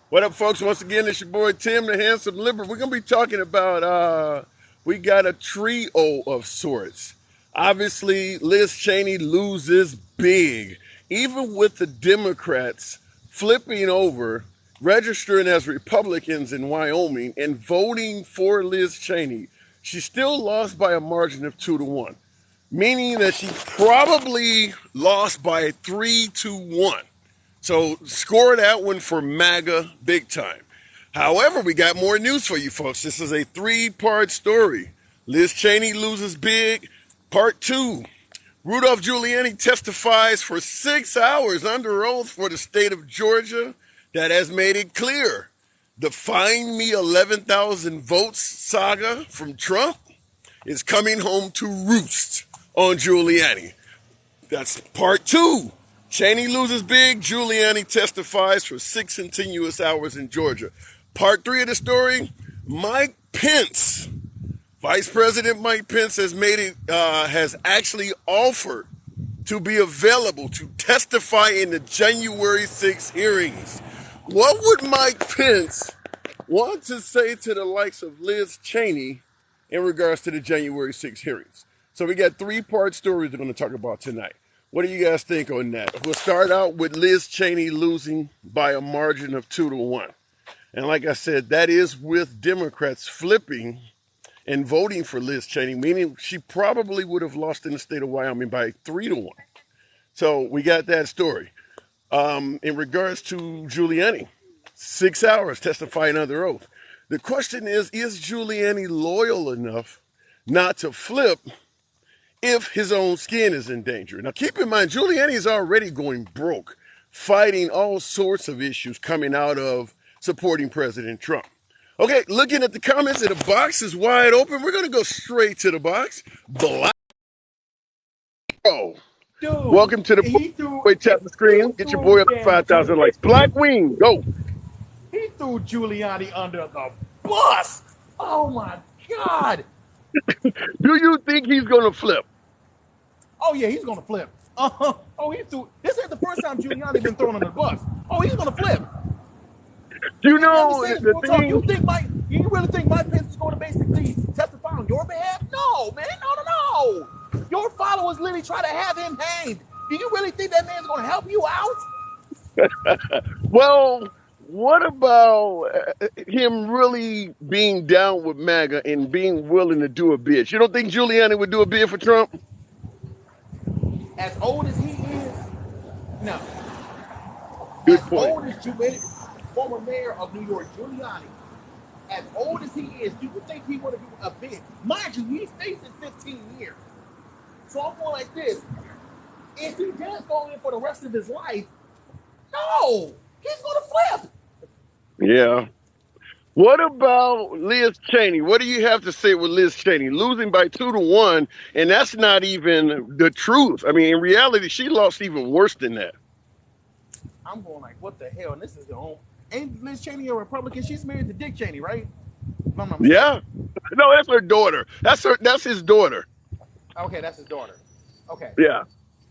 What up, folks? Once again, it's your boy Tim, the Handsome Liber. We're gonna be talking about we got a trio of sorts. Obviously, Liz Cheney loses big, even with the Democrats flipping over, registering as Republicans in Wyoming, and voting for Liz Cheney. She still lost by a margin of 2-1, meaning that she probably lost by 3-1. So score that one for MAGA big time. However, we got more news for you folks. This is a three-part story. Liz Cheney loses big. Part two. Rudolph Giuliani testifies for 6 hours under oath for the state of Georgia. That has made it clear. The find me 11,000 votes saga from Trump is coming home to roost on Giuliani. That's part two. Cheney loses big. Giuliani testifies for 6 continuous hours in Georgia. Part three of the story, Mike Pence. Vice President Mike Pence has actually offered to be available to testify in the January 6th hearings. What would Mike Pence want to say to the likes of Liz Cheney in regards to the January 6th hearings? So we got three-part stories we're going to talk about tonight. What do you guys think on that? We'll start out with Liz Cheney losing by a margin of 2-1. And like I said, that is with Democrats flipping and voting for Liz Cheney, meaning she probably would have lost in the state of Wyoming by 3-1. So we got that story. In regards to Giuliani, 6 hours testifying under oath. The question is Giuliani loyal enough not to flip if his own skin is in danger? Now, keep in mind, Giuliani is already going broke, fighting all sorts of issues coming out of supporting President Trump. Okay, looking at the comments, and the box is wide open. We're going to go straight to the box. Black. Oh, Dude, welcome to the boy. Tap the screen. Get your boy up to 5,000 likes. Black Wing, go. He threw Giuliani under the bus. Oh my God. Do you think he's going to flip? Oh yeah, he's gonna flip. Oh, he threw. This ain't the first time Giuliani been thrown under the bus. Oh, he's gonna flip. You know the thing. You really think Mike Pence is going to basically testify on your behalf? No, man, no. Your followers literally try to have him hanged. Do you really think that man's going to help you out? Well, what about him really being down with MAGA and being willing to do a bid? You don't think Giuliani would do a bid for Trump? As old as he is, no. Good As point. old as Giuliani, former mayor of New York, Giuliani, as old as he is, do you think he would have do a bid? Mind you, he's facing 15 years. So I'm going like this. If he does go in for the rest of his life, no, he's going to flip. Yeah. What about Liz Cheney? What do you have to say with Liz Cheney? Losing by 2-1, and that's not even the truth. I mean, in reality, she lost even worse than that. I'm going like, what the hell? And this is the home. Ain't Liz Cheney a Republican? She's married to Dick Cheney, right? No. Yeah. No, that's her daughter. That's his daughter. Okay, that's his daughter. Okay. Yeah.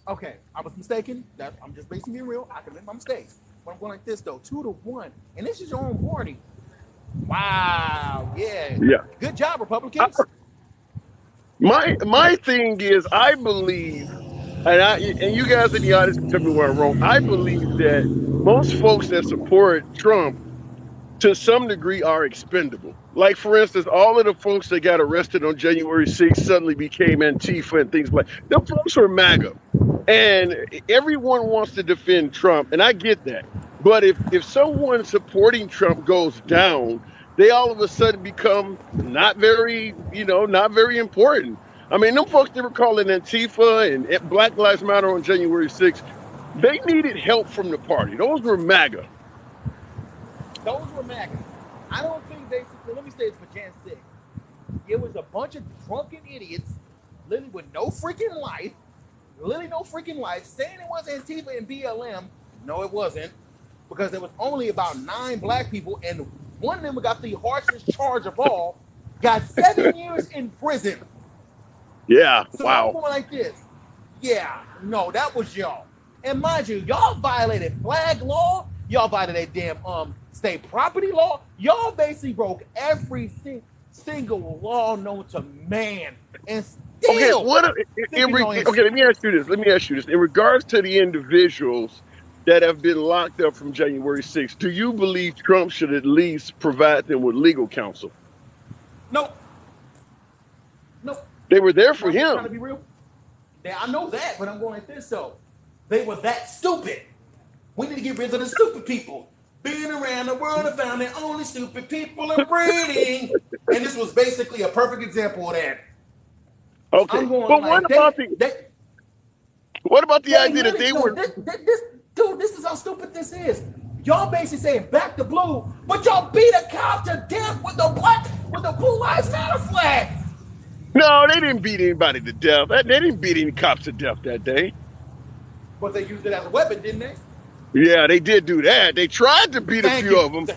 Okay, I was mistaken. I'm just basing being real. I can make my mistakes. But I'm going like this though, 2-1, and this is your own party. Wow. Yeah. Yeah. Good job, Republicans. My thing is, I believe, and you guys in the audience can tell me where I'm wrong. I believe that most folks that support Trump, to some degree, are expendable. Like, for instance, all of the folks that got arrested on January 6th suddenly became Antifa and things like that. The folks are MAGA. And everyone wants to defend Trump, and I get that. But if someone supporting Trump goes down, they all of a sudden become not very important. I mean, them folks they were calling Antifa and Black Lives Matter on January 6th, they needed help from the party. Those were MAGA. Those were MAGA. I don't think basically, let me say this for Jan 6. It was a bunch of drunken idiots, literally with no freaking life, saying it was Antifa and BLM. No, it wasn't, because there was only about 9 black people, and one of them got the harshest charge of all, got 7 years in prison. Yeah, So wow. I'm going like this. Yeah, no, that was y'all. And mind you, y'all violated flag law. Y'all violated damn state property law. Y'all basically broke every single law known to man, and Okay, still thinking y'all ain't. okay, let me ask you this. Let me ask you this. In regards to the individuals that have been locked up from January 6th, do you believe Trump should at least provide them with legal counsel? No, no. They were there for I'm just trying to him. be real. Now, I know that, but I'm going like this though. They were that stupid. We need to get rid of the stupid people. Being around the world, I found the only stupid people are breeding. And this was basically a perfect example of that. Okay. I'm going But like what about the they idea that literally they no were this dude. This is how stupid this is. Y'all basically saying back to blue, but y'all beat a cop to death with the Blue Lives Matter flag. No, they didn't beat anybody to death. They didn't beat any cops to death that day. But they used it as a weapon, didn't they? Yeah, they did do that. They tried to beat a Thank few you. of them.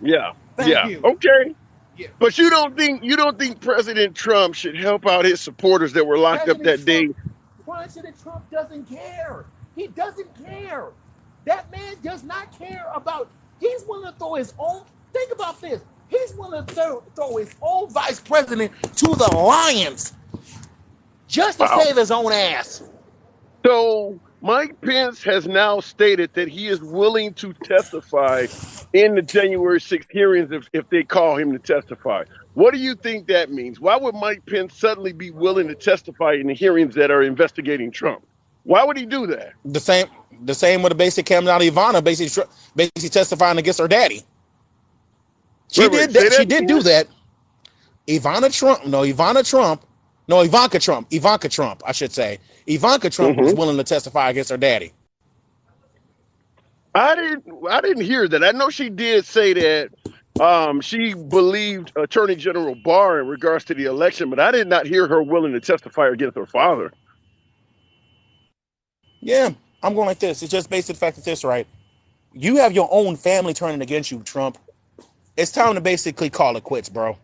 Yeah. Thank Yeah. you. Okay. Yeah. But you don't think President Trump should help out his supporters that were locked up that day? President Trump doesn't care. He doesn't care. That man does not care about. He's willing to throw his own. Think about this. He's willing to throw his own vice president to the lions just to Wow. save his own ass. So Mike Pence has now stated that he is willing to testify in the January 6th hearings if they call him to testify. What do you think that means? Why would Mike Pence suddenly be willing to testify in the hearings that are investigating Trump? Why would he do that? The same with the basic came out of Ivana basically testifying against her daddy. She Wait, did say that. that She did do again? that. Ivanka Trump, I should say. Ivanka Trump was Hmm. willing to testify against her daddy. I didn't hear that. I know she did say that she believed Attorney General Barr in regards to the election, but I did not hear her willing to testify against her father. Yeah, I'm going like this. It's just based on the fact that this, right? You have your own family turning against you, Trump. It's time to basically call it quits, bro.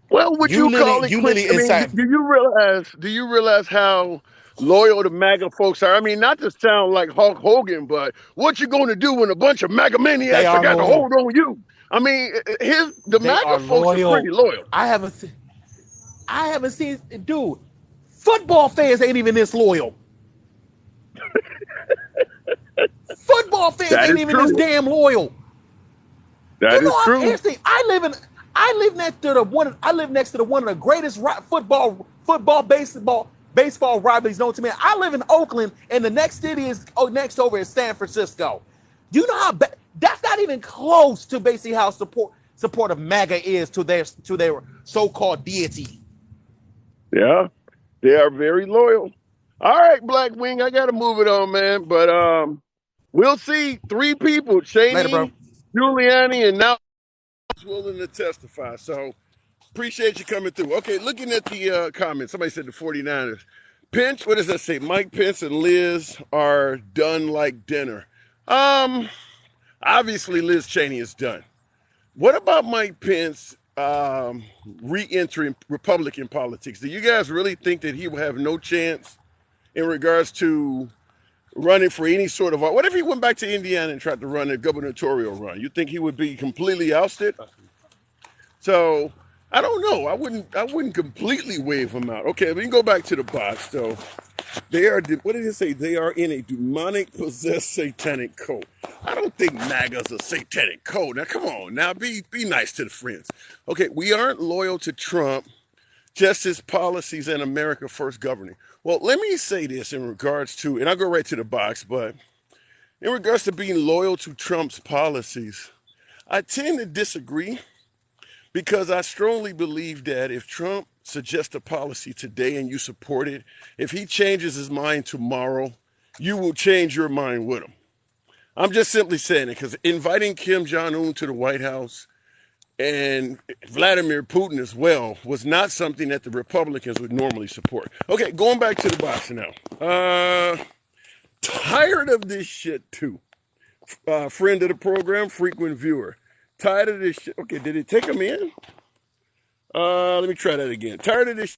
Well, would you call it You quits? literally I mean, do, inside. do you realize? Do you realize how loyal the MAGA folks are? I mean, not to sound like Hulk Hogan, but what you going to do when a bunch of MAGA They maniacs are are got to loyal. hold on you? I mean, the They MAGA are folks are pretty loyal. loyal. I haven't, I haven't seen, dude. Football fans ain't even this loyal. Football fans That ain't is even this true. damn loyal. That You is know, true. here's the thing. I live next to the one. I live next to the one of the greatest baseball rivalries known to me. I live in Oakland, and the next city is next over is San Francisco. You know how that's not even close to basically how supportive MAGA is to their so-called deity. Yeah, they are very loyal. All right, Black Wing, I got to move it on, man. But we'll see. Three people: Later, bro. Cheney, Giuliani, and now willing to testify. So appreciate you coming through. Okay, looking at the comments, somebody said the 49ers. Pence, what does that say? Mike Pence and Liz are done like dinner. Um, Obviously Liz Cheney is done. What about Mike Pence re-entering Republican politics? Do you guys really think that he will have no chance in regards to running for any sort of, what if he went back to Indiana and tried to run a gubernatorial run? You think he would be completely ousted? So I don't know. I wouldn't completely wave him out. Okay, we can go back to the box though. They are, what did it say? They are in a demonic possessed satanic cult. I don't think MAGA's a satanic cult. Now come on, now be nice to the friends. Okay, we aren't loyal to Trump, just his policies and America First governing. Well, let me say this in regards to, and I'll go right to the box, but in regards to being loyal to Trump's policies, I tend to disagree because I strongly believe that if Trump suggests a policy today and you support it, if he changes his mind tomorrow, you will change your mind with him. I'm just simply saying it because inviting Kim Jong-un to the White House and Vladimir Putin as well was not something that the Republicans would normally support. Okay, going back to the box now. Tired of this shit too. Friend of the program, frequent viewer. Tired of this shit. Okay, did it take him in? Let me try that again. Tired of this.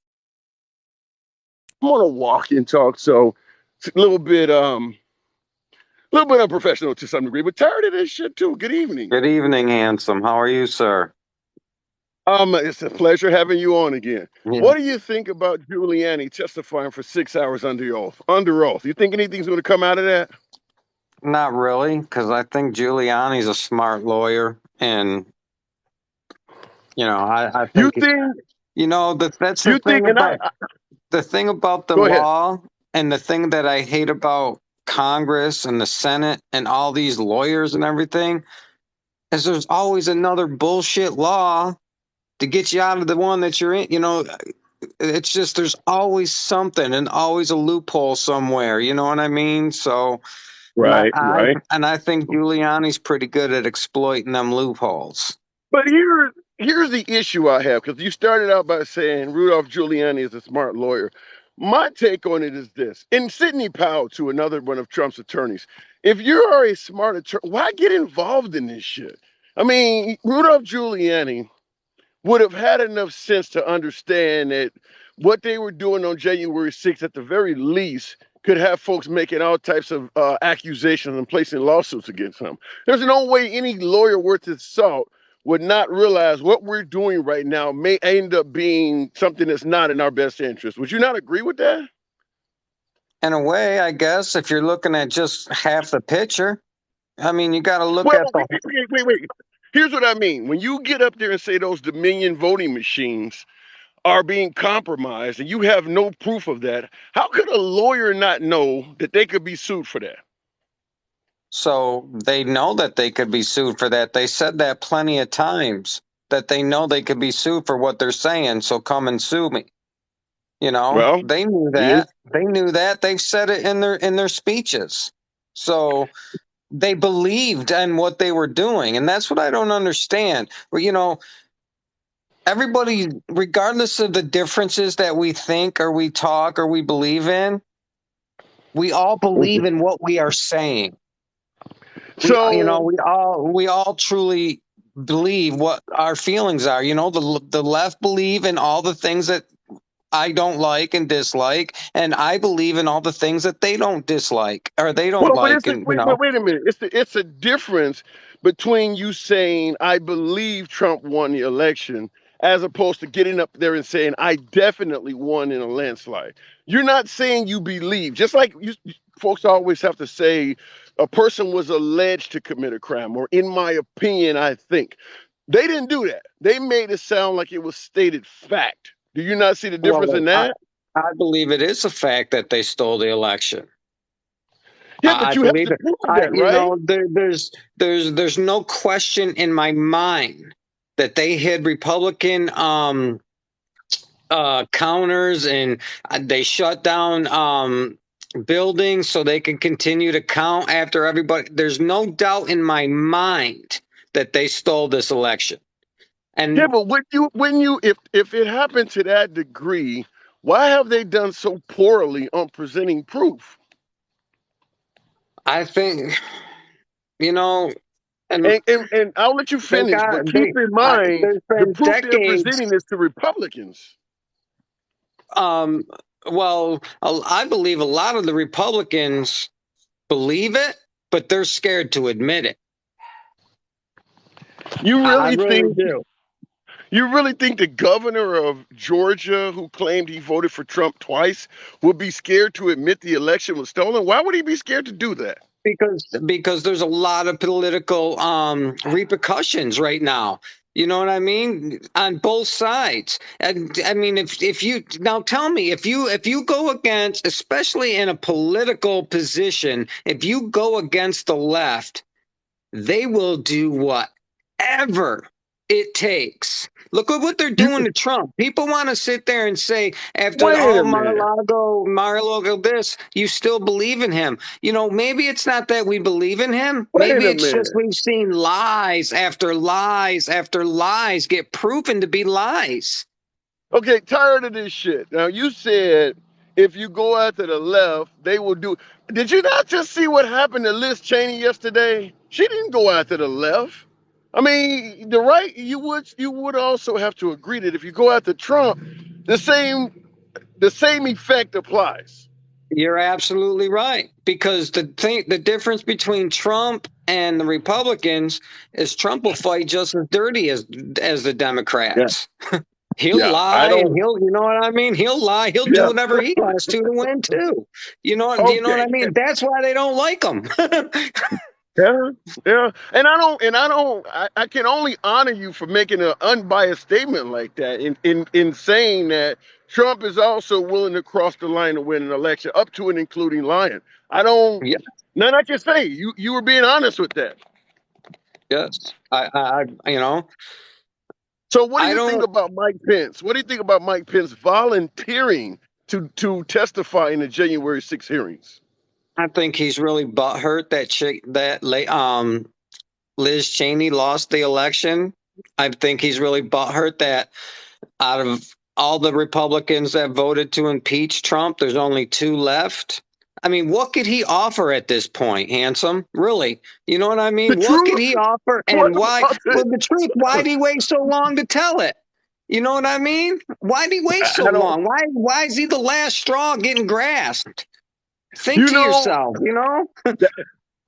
I'm gonna walk and talk, so it's a little little bit unprofessional to some degree, but tired of this shit too. Good evening. Good evening, handsome. How are you, sir? It's a pleasure having you on again. Yeah, What do you think about Giuliani testifying for 6 hours under oath? Under oath, you think anything's going to come out of that? not really, because I think Giuliani's a smart lawyer, and I You think think? that's the You thing think? And about the go ahead. law, and the thing that I hate about Congress and the Senate and all these lawyers and everything is there's always another bullshit law to get you out of the one that you're in. It's just there's always something and always a loophole somewhere. You know what I mean? So. And I, Right, I right. and I think Giuliani's pretty good at exploiting them loopholes. But here's the issue I have because you started out by saying Rudolph Giuliani is a smart lawyer. My take on it is this: in Sidney Powell, to another one of Trump's attorneys, if you are a smart attorney, why get involved in this shit? I mean, Rudolph Giuliani would have had enough sense to understand that what they were doing on January 6th, at the very least, could have folks making all types of accusations and placing lawsuits against him. There's no way any lawyer worth his salt would not realize what we're doing right now may end up being something that's not in our best interest. Would you not agree with that? In a way, I guess, if you're looking at just half the picture, I mean, you got to look Well, at the. wait. Here's what I mean. When you get up there and say those Dominion voting machines are being compromised and you have no proof of that, how could a lawyer not know that they could be sued for that? So they know that they could be sued for that. They said that plenty of times that they know they could be sued for what they're saying. So come and sue me. Well, They knew here's that. They knew that. They've said it in their speeches. So they believed in what they were doing, and that's what I don't understand. Well, everybody, regardless of the differences that we think or we talk or we believe in, we all believe in what we are saying. so We all truly believe what our feelings are. The left believe in all the things that I don't like and dislike, and I believe in all the things that they don't dislike or they don't well, but like, and wait a minute. It's a difference between you saying I believe Trump won the election as opposed to getting up there and saying I definitely won in a landslide. You're not saying you believe. Just like folks always have to say a person was alleged to commit a crime, or in my opinion, I think. They didn't do that. They made it sound like it was stated fact. Do you not see the difference well, in I, that? I believe it is a fact that they stole the election. Yeah, but I you have believe to it. prove that, right? There's no question in my mind that they hid Republican counters, and they shut down buildings so they can continue to count after everybody. There's no doubt in my mind that they stole this election. Yeah, And but if it happened to that degree, why have they done so poorly on presenting proof? I think, you know, and And I'll let you they finish, got but keep in mind there's the been proof they're decades. presenting is to Republicans. Um, well, I believe a lot of the Republicans believe it, but they're scared to admit it. You I really really think do. you really think the governor of Georgia, who claimed he voted for Trump twice, would be scared to admit the election was stolen? Why would he be scared to do that? Because there's a lot of political repercussions right now. You know what I mean? On both sides. And I mean, if you now tell me if you go against, especially in a political position, if you go against the left, they will do whatever it takes. Look at what they're You doing to Trump. People want to sit there and say, after, wait oh, a minute. Mar-a-Lago, this, you still believe in him. Maybe it's not that we believe in him. Wait Maybe a it's just minute. we've seen lies after lies after lies get proven to be lies. Okay, tired of this shit. Now you said if you go after the left, they will do. Did you not just see what happened to Liz Cheney yesterday? She didn't go after the left. I mean, the right. You would also have to agree that if you go after Trump, the same the same effect applies. You're absolutely right. Because the difference between Trump and the Republicans is Trump will fight just as dirty as the Yeah. Democrats. He'll Yeah. I lie and don't. you know what I mean? He'll lie. He'll do Yeah. whatever he has to win too. You know what Okay. I mean? That's why they don't like him. Yeah, yeah, I can only honor you for making an unbiased statement like that, in saying that Trump is also willing to cross the line to win an election, up to and including lying. I don't, Yeah, none I can say. You were being honest with that. yes. So, what do I you think don't. about Mike Pence? What do you think about Mike Pence volunteering to testify in the January 6 hearings? I think he's really butthurt that Liz Cheney lost the election. I think he's really butthurt that out of all the Republicans that voted to impeach Trump, there's only two left. I mean, what could he offer at this point, handsome? Really? You know what I The mean? What could truth? he offer What and why? about Well, it? the truth, why'd he wait so long to tell it? You know what I mean? Why'd he wait so I don't. long? Why is he the last straw getting grasped? Think You to know. yourself, you know?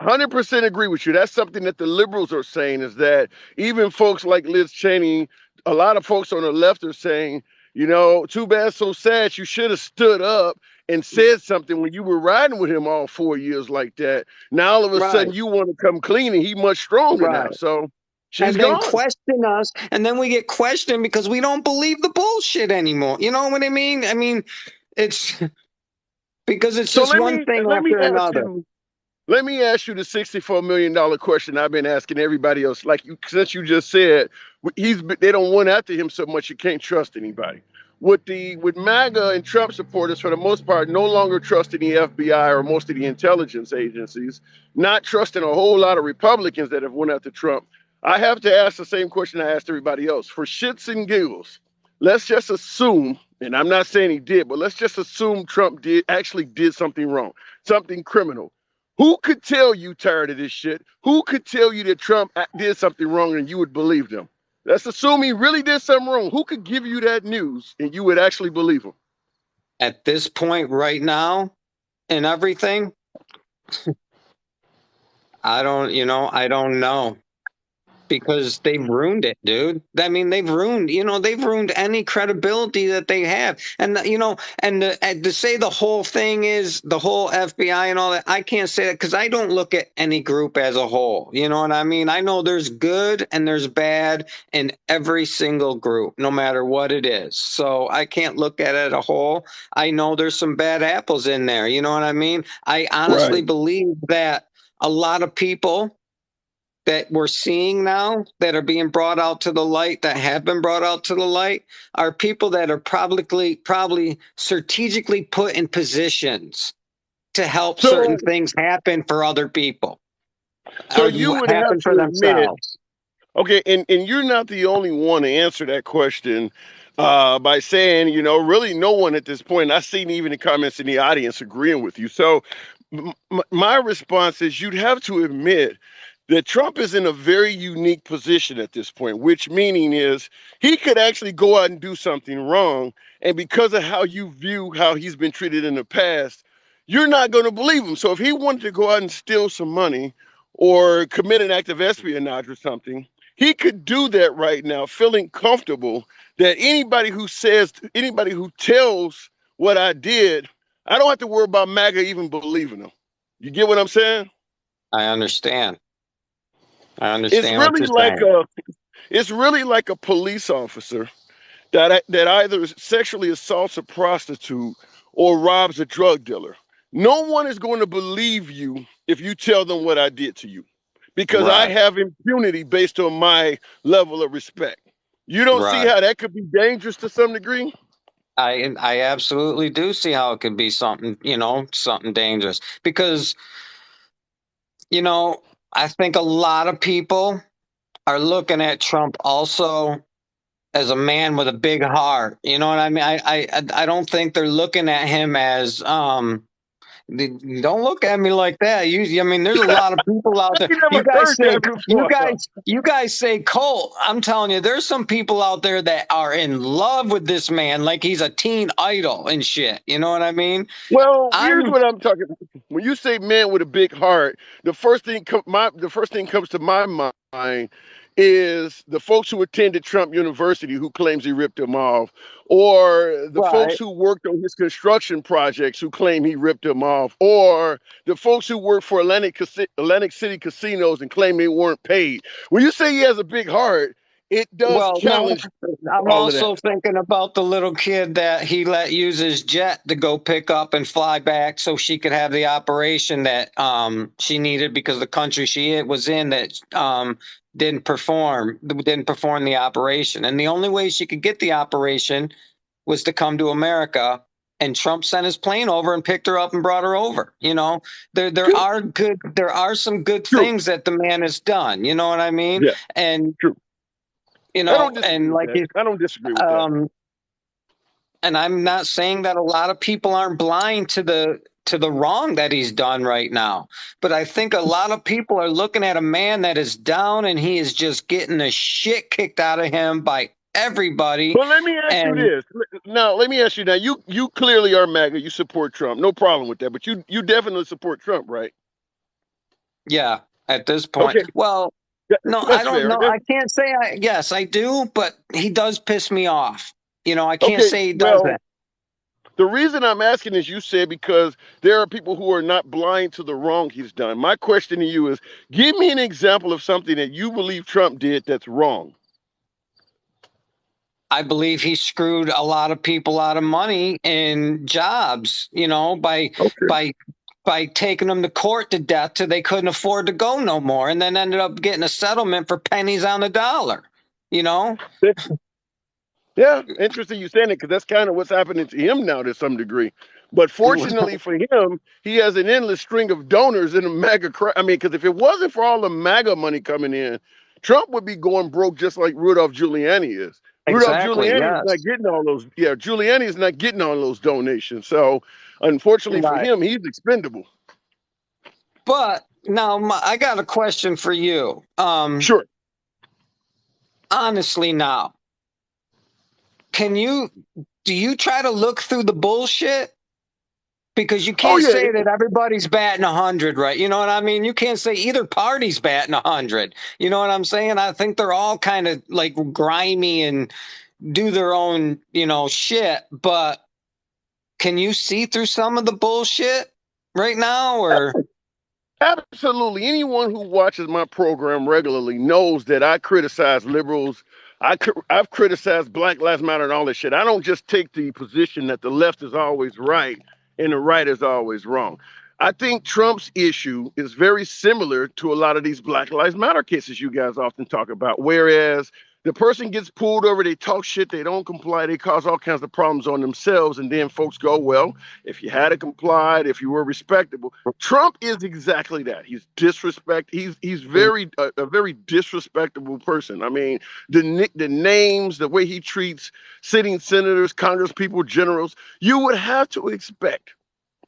100% agree with you. That's something that the liberals are saying, is that even folks like Liz Cheney, a lot of folks on the left are saying, too bad, so sad. You should have stood up and said something when you were riding with him all 4 years like that. Now all of a Right, sudden you want to come clean and he much stronger now. right. So she's And then gone. question us, and then we get questioned because we don't believe the bullshit anymore. You know what I mean? I mean, it's because it's So just let one me thing let me after ask another. you. Let me ask you the $64 million question I've been asking everybody else. Like since you just said they don't want after him so much you can't trust anybody. With MAGA and Trump supporters for the most part no longer trusting the FBI or most of the intelligence agencies, not trusting a whole lot of Republicans that have went after Trump. I have to ask the same question I asked everybody else. For shits and giggles, let's just assume, and I'm not saying he did, but let's just assume Trump actually did something wrong, something criminal. Who could tell you tired of this shit? Who could tell you that Trump did something wrong and you would believe them? Let's assume he really did something wrong. Who could give you that news and you would actually believe him? At this point, right now, and everything, I don't know. Because they've ruined it, dude. I mean, they've ruined any credibility that they have. And and to say the whole thing is the whole FBI and all that, I can't say that because I don't look at any group as a whole. You know what I mean? I know there's good and there's bad in every single group, no matter what it is. So I can't look at it as a whole. I know there's some bad apples in there. You know what I mean? I honestly Right. believe that a lot of people that we're seeing now that are being brought out to the light, that have been brought out to the light, are people that are probably strategically put in positions to help certain So things happen for other people so or you would have happen for to admit, themselves. okay, and you're not the only one to answer that question by saying, really no one at this point. I've seen even the comments in the audience agreeing with you. So my response is you'd have to admit that Trump is in a very unique position at this point, which meaning is he could actually go out and do something wrong. And because of how you view how he's been treated in the past, you're not going to believe him. So if he wanted to go out and steal some money or commit an act of espionage or something, he could do that right now, feeling comfortable that anybody who tells what I did, I don't have to worry about MAGA even believing him. You get what I'm saying? I understand. I It's understand what really you're like saying. a it's really like a police officer that either sexually assaults a prostitute or robs a drug dealer. No one is going to believe you if you tell them what I did to you because I Right. have impunity based on my level of respect. You don't see Right. how that could be dangerous to some degree? I absolutely do see how it could be something, something dangerous because, you know, I think a lot of people are looking at Trump also as a man with a big heart. You know what I mean? I don't think they're looking at him as Don't look at me like that. I mean, there's a lot of people out there. You never heard that before. You guys say Colt. I'm telling you, there's some people out there that are in love with this man, like he's a teen idol and shit. You know what I mean? Well, here's what I'm talking about. When you say man with a big heart, the first thing comes to my mind is the folks who attended Trump University who claims he ripped them off, or the folks who worked on his construction projects who claim he ripped them off, or the folks who work for Atlantic City casinos and claim they weren't paid. When you say he has a big heart, it does challenge. I'm also thinking about the little kid that he let use his jet to go pick up and fly back so she could have the operation that she needed because the country she was in that didn't perform the operation. And the only way she could get the operation was to come to America. And Trump sent his plane over and picked her up and brought her over. You know, there are some good things that the man has done. You know what I mean? Yeah. And you know, I don't disagree with that. And I'm not saying that a lot of people aren't blind to the wrong that he's done right now. But I think a lot of people are looking at a man that is down and he is just getting the shit kicked out of him by everybody. Well, let me ask you this. Now, let me ask you now. You clearly are MAGA. You support Trump. No problem with that. But you definitely support Trump, right? Yeah, at this point. Okay. Well, no, I don't know. I can't say yes, I do, but he does piss me off. You know, I can't say he doesn't. The reason I'm asking is you said because there are people who are not blind to the wrong he's done. My question to you is, give me an example of something that you believe Trump did that's wrong. I believe he screwed a lot of people out of money and jobs, you know, by taking them to court to death till they couldn't afford to go no more, and then ended up getting a settlement for pennies on the dollar, you know? Yeah, interesting you saying it, because that's kind of what's happening to him now to some degree. But fortunately for him, he has an endless string of donors in a MAGA crowd. I mean, because if it wasn't for all the MAGA money coming in, Trump would be going broke just like Rudolph Giuliani is. Exactly, Rudolph Giuliani is not getting all those. Yeah, Giuliani is not getting all those donations. So, unfortunately for him, he's expendable. But now I got a question for you. Sure. Honestly, now, do you try to look through the bullshit? Because you can't say that everybody's batting 100, right? You know what I mean? You can't say either party's batting 100. You know what I'm saying? I think they're all kind of like grimy and do their own, you know, shit. But can you see through some of the bullshit right now, or? Absolutely. Anyone who watches my program regularly knows that I criticize liberals. I've criticized Black Lives Matter and all this shit. I don't just take the position that the left is always right and the right is always wrong. I think Trump's issue is very similar to a lot of these Black Lives Matter cases you guys often talk about, whereas the person gets pulled over, they talk shit, they don't comply, they cause all kinds of problems on themselves, and then folks go, well, if you had complied, if you were respectable. Trump is exactly that. He's he's a very disrespectable person. I mean, the names, the way he treats sitting senators, congresspeople, generals, you would have to expect,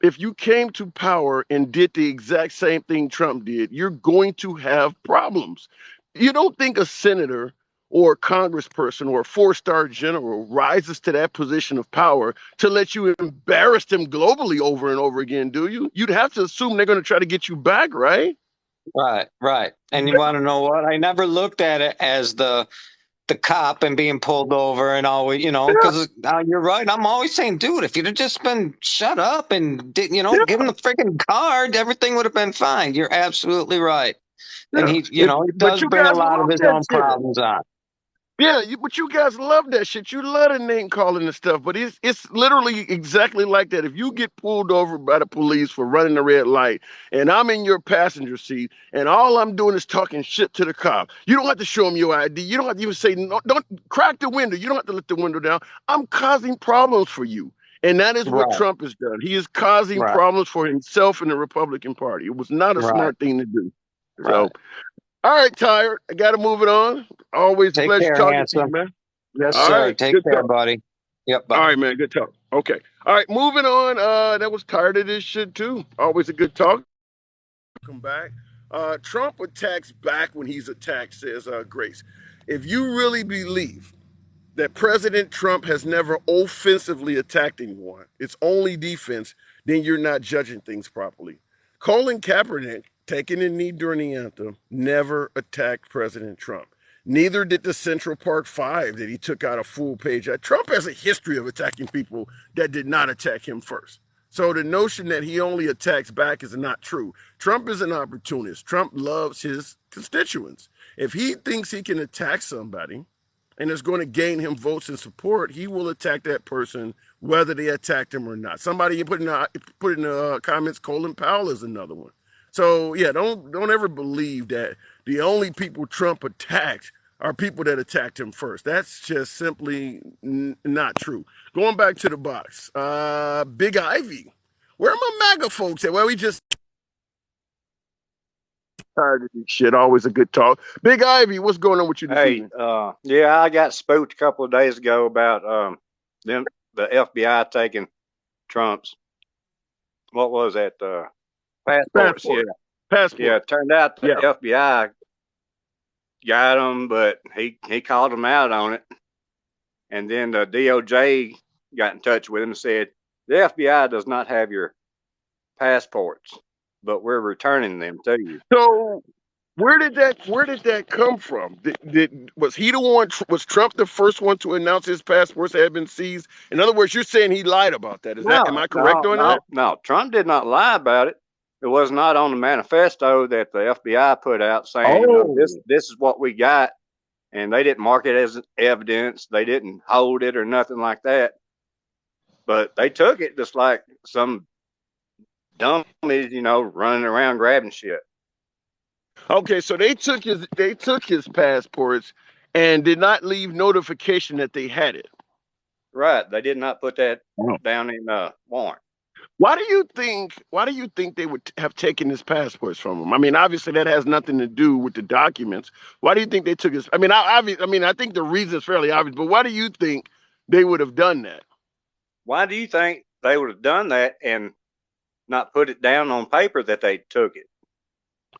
if you came to power and did the exact same thing Trump did, you're going to have problems. You don't think a senator or a congressperson or a four-star general rises to that position of power to let you embarrass them globally over and over again, do you? You'd have to assume they're going to try to get you back, right? Right. And you want to know what? I never looked at it as the cop and being pulled over and always, you know, because you're right. I'm always saying, dude, if you'd have just been shut up and, you know, give him the freaking card, everything would have been fine. You're absolutely right. And he, you know, he does bring a lot of his own problems on. Yeah, but you guys love that shit. You love the name calling and stuff, but it's literally exactly like that. If you get pulled over by the police for running the red light, and I'm in your passenger seat, and all I'm doing is talking shit to the cop, you don't have to show him your ID. You don't have to even say, no, don't crack the window. You don't have to let the window down. I'm causing problems for you. And that is what Trump has done. He is causing problems for himself and the Republican Party. It was not a smart thing to do. So. All right, Tyre. I got to move it on. Always a pleasure talking to you, man. Yes, sir. Take care, buddy. Yep. Bye. All right, man. Good talk. Okay. All right, moving on. That was tired of this shit too. Always a good talk. Welcome back. Trump attacks back when he's attacked, says Grace. If you really believe that President Trump has never offensively attacked anyone, it's only defense, then you're not judging things properly. Colin Kaepernick, taking a knee during the anthem, never attacked President Trump. Neither did the Central Park Five that he took out a full page. Trump has a history of attacking people that did not attack him first. So the notion that he only attacks back is not true. Trump is an opportunist. Trump loves his constituents. If he thinks he can attack somebody and it's going to gain him votes and support, he will attack that person whether they attacked him or not. Somebody put in the comments, Colin Powell is another one. So yeah, don't ever believe that the only people Trump attacked are people that attacked him first. That's just simply not true. Going back to the box, Big Ivy. Where are my MAGA folks at? Well, we just tired of this shit. Always a good talk. Big Ivy, what's going on with you this evening? Yeah, I got spooked a couple of days ago about the FBI taking Trump's, what was that, passports. Passport. Yeah. Passport. Yeah, it turned out the FBI got him, but he called him out on it. And then the DOJ got in touch with him and said, the FBI does not have your passports, but we're returning them to you. So where did that come from? Was he the one? Was Trump the first one to announce his passports had been seized? In other words, you're saying he lied about that. Am I correct on that? No, Trump did not lie about it. It was not on the manifesto that the FBI put out saying, this is what we got. And they didn't mark it as evidence. They didn't hold it or nothing like that. But they took it just like some dummies, running around grabbing shit. Okay, so they took his passports and did not leave notification that they had it. Right. They did not put that down in warrant. Why do you think they would have taken his passports from him? I mean, obviously that has nothing to do with the documents. Why do you think they took his? I mean, I think the reason is fairly obvious, but why do you think they would have done that? Why do you think they would have done that and not put it down on paper that they took it?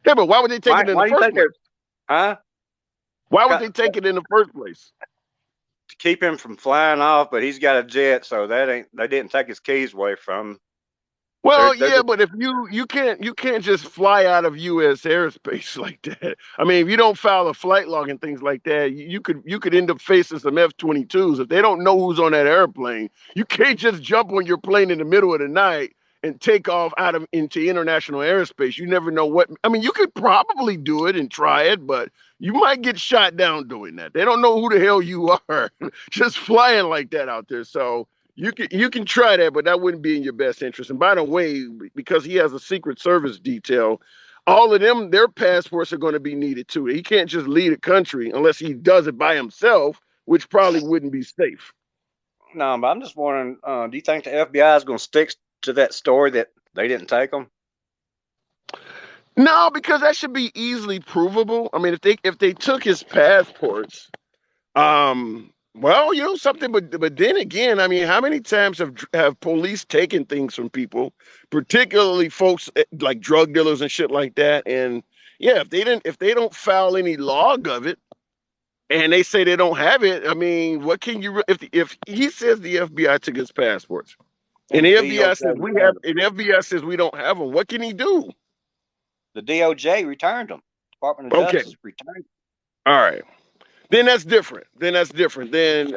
Yeah, but why would they take it in the first place? Huh? Why would they take it in the first place? To keep him from flying off, but he's got a jet, so they didn't take his keys away from him. Well, but if you can't just fly out of U.S. airspace like that. I mean, if you don't file a flight log and things like that, you could end up facing some F-22s if they don't know who's on that airplane. You can't just jump on your plane in the middle of the night and take off into international airspace. You never know what. I mean, you could probably do it and try it, but you might get shot down doing that. They don't know who the hell you are, just flying like that out there. So. You can try that, but that wouldn't be in your best interest. And by the way, because he has a Secret Service detail, all of them, their passports are going to be needed too. He can't just leave a country unless he does it by himself, which probably wouldn't be safe. No, but I'm just wondering, do you think the FBI is going to stick to that story that they didn't take them? No, because that should be easily provable. I mean, if they took his passports, well, something, but then again, I mean, how many times have police taken things from people, particularly folks like drug dealers and shit like that? And yeah, if they don't file any log of it, and they say they don't have it, I mean, what can you if he says the FBI took his passports, and the FBI says we don't have them, what can he do? The DOJ returned them. Department of Justice returned them. All right. Then that's different. Then,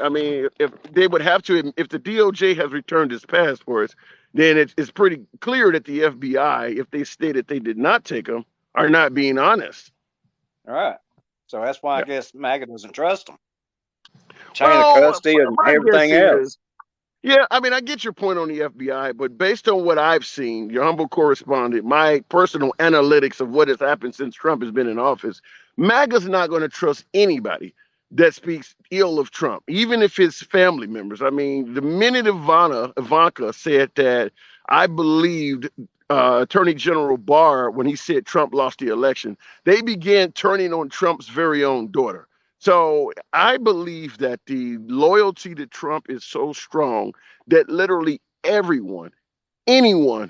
I mean, if they would have to, if the DOJ has returned his passports, then it's pretty clear that the FBI, if they stated they did not take them, are not being honest. All right. So that's why I guess MAGA doesn't trust them. Chain of custody and everything else. Yeah, I mean, I get your point on the FBI, but based on what I've seen, your humble correspondent, my personal analytics of what has happened since Trump has been in office, MAGA's not going to trust anybody that speaks ill of Trump, even if it's family members. I mean, the minute Ivanka said that, I believed Attorney General Barr when he said Trump lost the election, they began turning on Trump's very own daughter. So I believe that the loyalty to Trump is so strong that literally anyone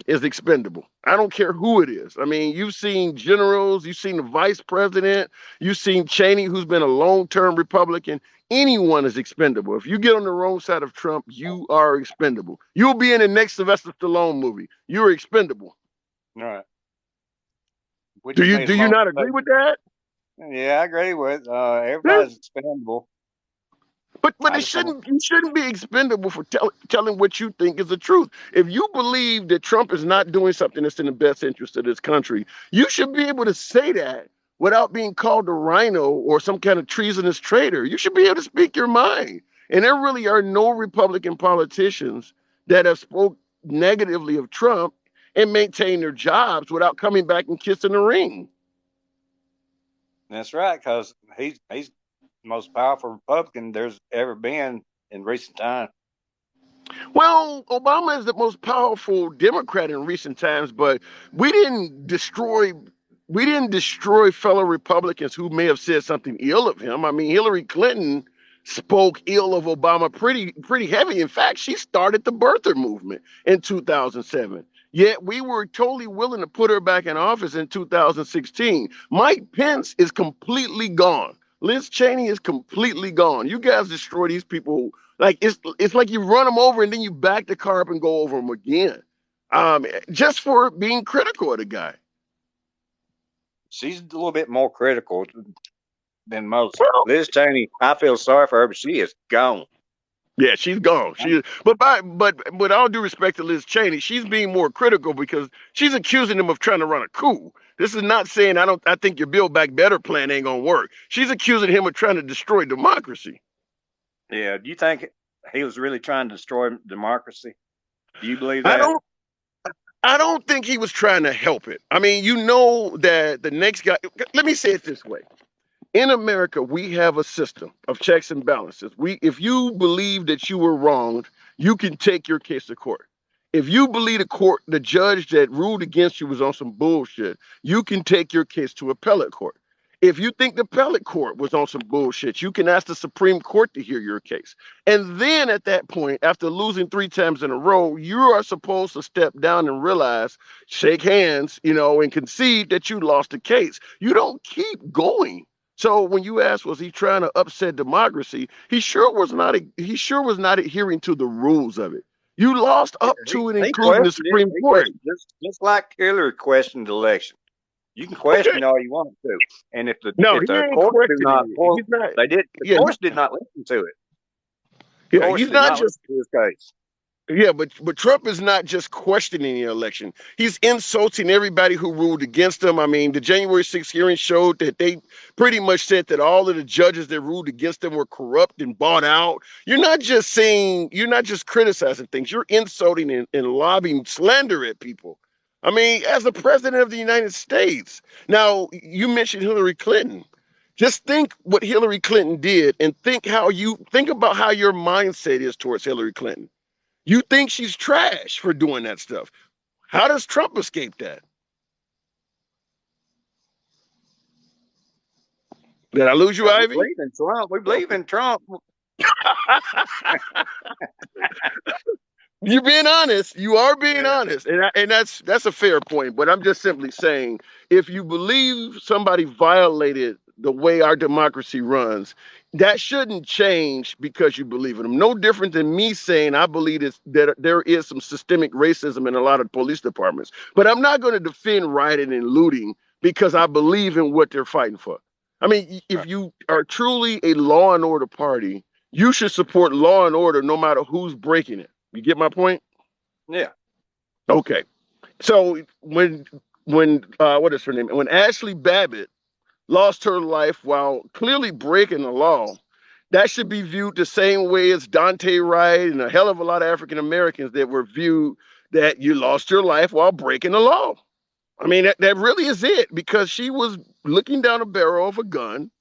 is expendable. I don't care who it is. I mean, you've seen generals, you've seen the vice president, you've seen Cheney, who's been a long-term Republican. Anyone is expendable. If you get on the wrong side of Trump, you are expendable. You'll be in the next Sylvester Stallone movie. You're expendable. All right. Which Do means you not agree with that? Yeah, I agree with everybody's expendable. But you shouldn't be expendable for telling what you think is the truth. If you believe that Trump is not doing something that's in the best interest of this country, you should be able to say that without being called a rhino or some kind of treasonous traitor. You should be able to speak your mind. And there really are no Republican politicians that have spoke negatively of Trump and maintained their jobs without coming back and kissing the ring. That's right, because he's the most powerful Republican there's ever been in recent time. Well, Obama is the most powerful Democrat in recent times, but we didn't destroy fellow Republicans who may have said something ill of him. I mean, Hillary Clinton spoke ill of Obama pretty heavy. In fact, she started the birther movement in 2007. Yet we were totally willing to put her back in office in 2016. Mike Pence is completely gone. Liz Cheney is completely gone. You guys destroy these people. Like it's like you run them over and then you back the car up and go over them again, just for being critical of the guy. She's a little bit more critical than most. Well, Liz Cheney, I feel sorry for her, but she is gone. Yeah, she's gone. She is, but with all due respect to Liz Cheney, she's being more critical because she's accusing him of trying to run a coup. This is not saying I think your Build Back Better plan ain't gonna work. She's accusing him of trying to destroy democracy. Yeah, do you think he was really trying to destroy democracy? Do you believe that? I don't think he was trying to help it. I mean, you know that the next guy. Let me say it this way. In America, we have a system of checks and balances. If you believe that you were wronged, you can take your case to court. If you believe the judge that ruled against you was on some bullshit, you can take your case to appellate court. If you think the appellate court was on some bullshit, you can ask the Supreme Court to hear your case. And then at that point, after losing 3 times in a row, you are supposed to step down and realize, shake hands, and concede that you lost the case. You don't keep going. So when you ask, was he trying to upset democracy? He sure was not adhering to the rules of it. You lost up to and including the Supreme Court. Just like Hillary questioned the election. You can question all you want to, and if the courts do not, the courts did not listen to it. Yeah, he's not just his case. Yeah, but Trump is not just questioning the election. He's insulting everybody who ruled against him. I mean, the January 6th hearing showed that they pretty much said that all of the judges that ruled against him were corrupt and bought out. You're not just criticizing things. You're insulting and lobbing slander at people. I mean, as the president of the United States. Now, you mentioned Hillary Clinton. Just think what Hillary Clinton did and think about how your mindset is towards Hillary Clinton. You think she's trash for doing that stuff. How does Trump escape that? Did I lose you, Ivy? We believe in Trump. You're being honest. You are being honest. And that's a fair point. But I'm just simply saying, if you believe somebody violated the way our democracy runs, that shouldn't change because you believe in them. No different than me saying I believe that there is some systemic racism in a lot of police departments. But I'm not going to defend rioting and looting because I believe in what they're fighting for. I mean, if you are truly a law and order party, you should support law and order no matter who's breaking it. You get my point? Yeah. Okay. So when what is her name? When Ashley Babbitt lost her life while clearly breaking the law, that should be viewed the same way as Dante Wright and a hell of a lot of African Americans that were viewed that you lost your life while breaking the law. I mean, that really is it, because she was looking down a barrel of a gun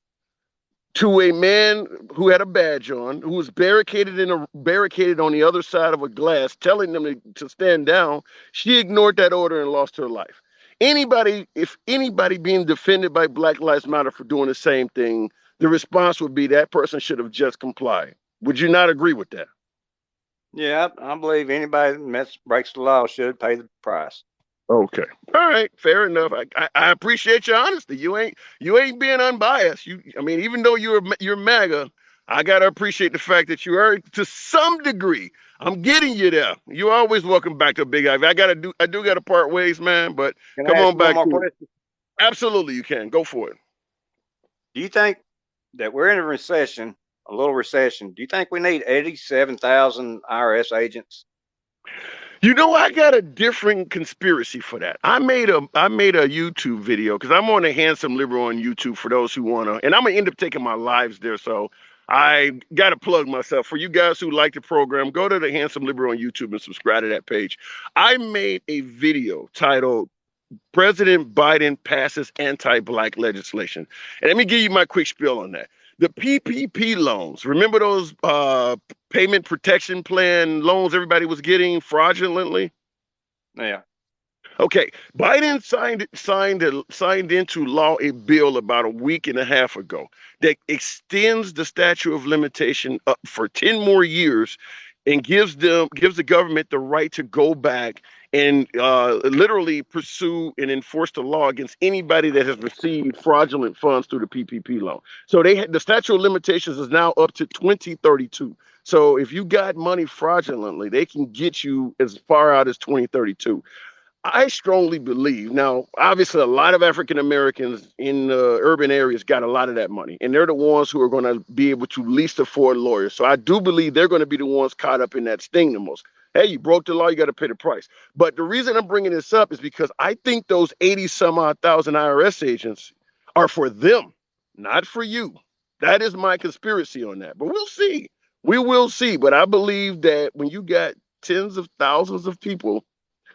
to a man who had a badge on, who was barricaded on the other side of a glass, telling them to stand down. She ignored that order and lost her life. If anybody being defended by Black Lives Matter for doing the same thing, the response would be that person should have just complied. Would you not agree with that? Yeah, I believe anybody that breaks the law should pay the price. Okay. All right. Fair enough. I appreciate your honesty. You ain't being unbiased. I mean, even though you're MAGA, I gotta appreciate the fact that you are to some degree. I'm getting you there. You're always welcome back to Big Ivy. I do gotta part ways, man. But Can I come ask on you one back more to it. question? Absolutely, you can go for it. Do you think that we're in a recession, a little recession? Do you think we need 87,000 IRS agents? You know, I got a different conspiracy for that. I made a YouTube video because I'm on a Handsome Liberal on YouTube for those who wanna, and I'm gonna end up taking my lives there. So I gotta plug myself. For you guys who like the program, go to the Handsome Liberal on YouTube and subscribe to that page. I made a video titled President Biden passes anti-black legislation. And let me give you my quick spiel on that. The PPP loans, remember those payment protection plan loans everybody was getting fraudulently? Yeah. Okay, Biden signed into law a bill about a week and a half ago that extends the statute of limitation up for 10 more years and gives the government the right to go back and literally pursue and enforce the law against anybody that has received fraudulent funds through the PPP loan. So the statute of limitations is now up to 2032. So if you got money fraudulently, they can get you as far out as 2032. I strongly believe now, obviously, a lot of African Americans in urban areas got a lot of that money, and they're the ones who are going to be able to least afford lawyers. So I do believe they're going to be the ones caught up in that sting the most. Hey, you broke the law, you got to pay the price. But the reason I'm bringing this up is because I think those 80 some odd thousand IRS agents are for them, not for you. That is my conspiracy on that. But we'll see. We will see. But I believe that when you got tens of thousands of people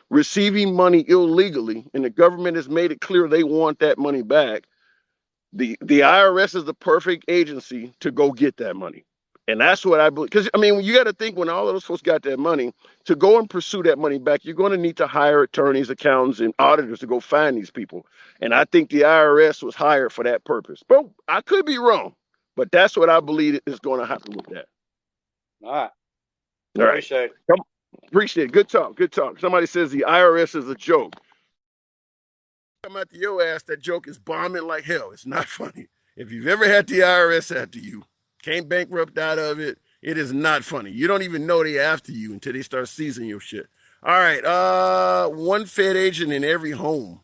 receiving money illegally, and the government has made it clear they want that money back, the IRS is the perfect agency to go get that money. And that's what I believe. Because, I mean, you got to think when all of those folks got that money, to go and pursue that money back, you're going to need to hire attorneys, accountants, and auditors to go find these people. And I think the IRS was hired for that purpose. But I could be wrong. But that's what I believe is going to happen with that. All right. All right. Appreciate it. Appreciate it. Good talk. Good talk. Somebody says the IRS is a joke. Come out to your ass, that joke is bombing like hell. It's not funny. If you've ever had the IRS after you, came bankrupt out of it, it is not funny. You don't even know they after you until they start seizing your shit. All right, one Fed agent in every home.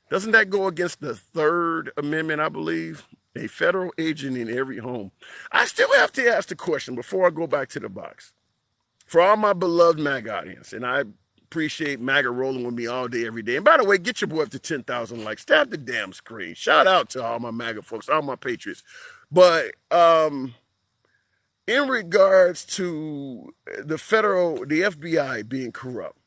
Doesn't that go against the Third Amendment, I believe? A federal agent in every home. I still have to ask the question before I go back to the box. For all my beloved MAGA audience, and I appreciate MAGA rolling with me all day, every day. And by the way, get your boy up to 10,000 likes. Tap the damn screen. Shout out to all my MAGA folks, all my patriots. But in regards to the FBI being corrupt,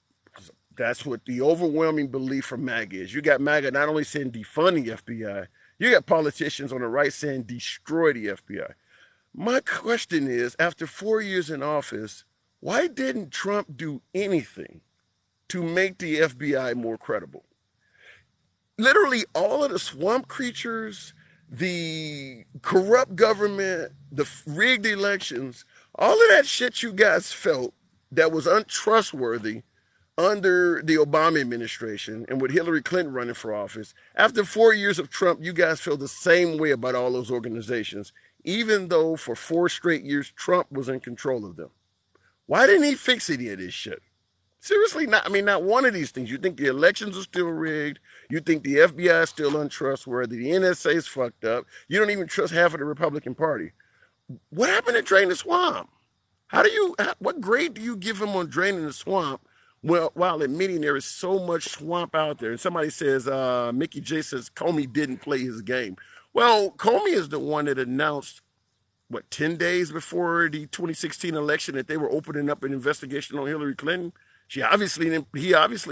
that's what the overwhelming belief from MAGA is. You got MAGA not only saying defund the FBI, you got politicians on the right saying destroy the FBI. My question is, after 4 years in office, why didn't Trump do anything to make the FBI more credible? Literally all of the swamp creatures, the corrupt government, the rigged elections, all of that shit you guys felt that was untrustworthy under the Obama administration and with Hillary Clinton running for office. After 4 years of Trump, you guys feel the same way about all those organizations, even though for 4 straight years Trump was in control of them. Why didn't he fix any of this shit? Seriously, not one of these things. You think the elections are still rigged. You think the FBI is still untrustworthy. The NSA is fucked up. You don't even trust half of the Republican Party. What happened to Drain the Swamp? What grade do you give him on draining the swamp? Well, while admitting there is so much swamp out there, and somebody says, Mickey J says Comey didn't play his game. Well, Comey is the one that announced 10 days before the 2016 election that they were opening up an investigation on Hillary Clinton. He obviously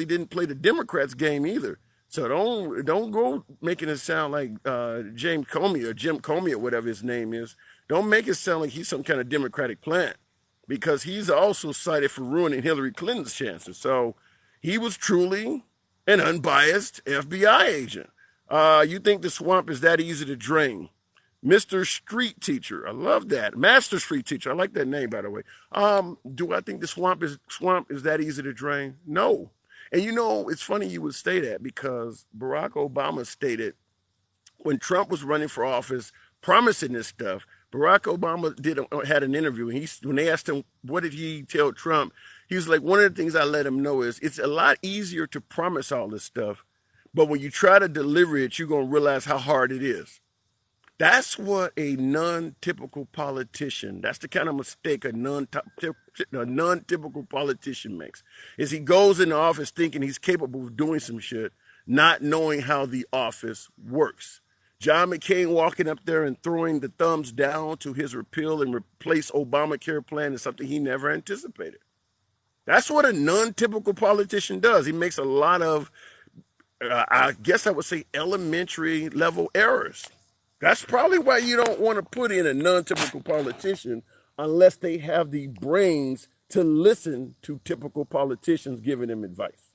didn't play the Democrats' game either. So don't go making it sound like James Comey or Jim Comey or whatever his name is. Don't make it sound like he's some kind of Democratic plant, because he's also cited for ruining Hillary Clinton's chances. So he was truly an unbiased FBI agent. You think the swamp is that easy to drain? Mr. Street Teacher. I love that. Master Street Teacher. I like that name, by the way. Do I think the swamp is that easy to drain? No. And you know, it's funny you would say that because Barack Obama stated when Trump was running for office, promising this stuff. Barack Obama had an interview, and when they asked him what did he tell Trump, he was like, one of the things I let him know is it's a lot easier to promise all this stuff, but when you try to deliver it, you're gonna realize how hard it is. That's what a non-typical politician, that's the kind of mistake a non-typical politician makes, is he goes into office thinking he's capable of doing some shit, not knowing how the office works. John McCain walking up there and throwing the thumbs down to his repeal and replace Obamacare plan is something he never anticipated. That's what a non-typical politician does. He makes a lot of, I guess I would say, elementary level errors. That's probably why you don't want to put in a non-typical politician unless they have the brains to listen to typical politicians giving them advice.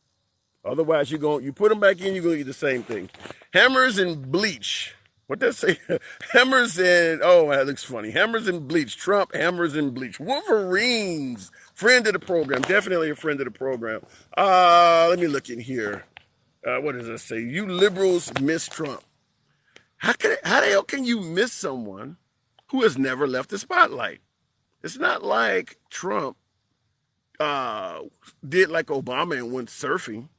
Otherwise, you put them back in, you're going to get the same thing. Hammers and bleach. What does that say? Hammers and, oh, that looks funny. Hammers and bleach. Trump, hammers and bleach. Wolverines. Friend of the program. Definitely a friend of the program. Let me look in here. What does it say? You liberals miss Trump. How the hell can you miss someone who has never left the spotlight? It's not like Trump did like Obama and went surfing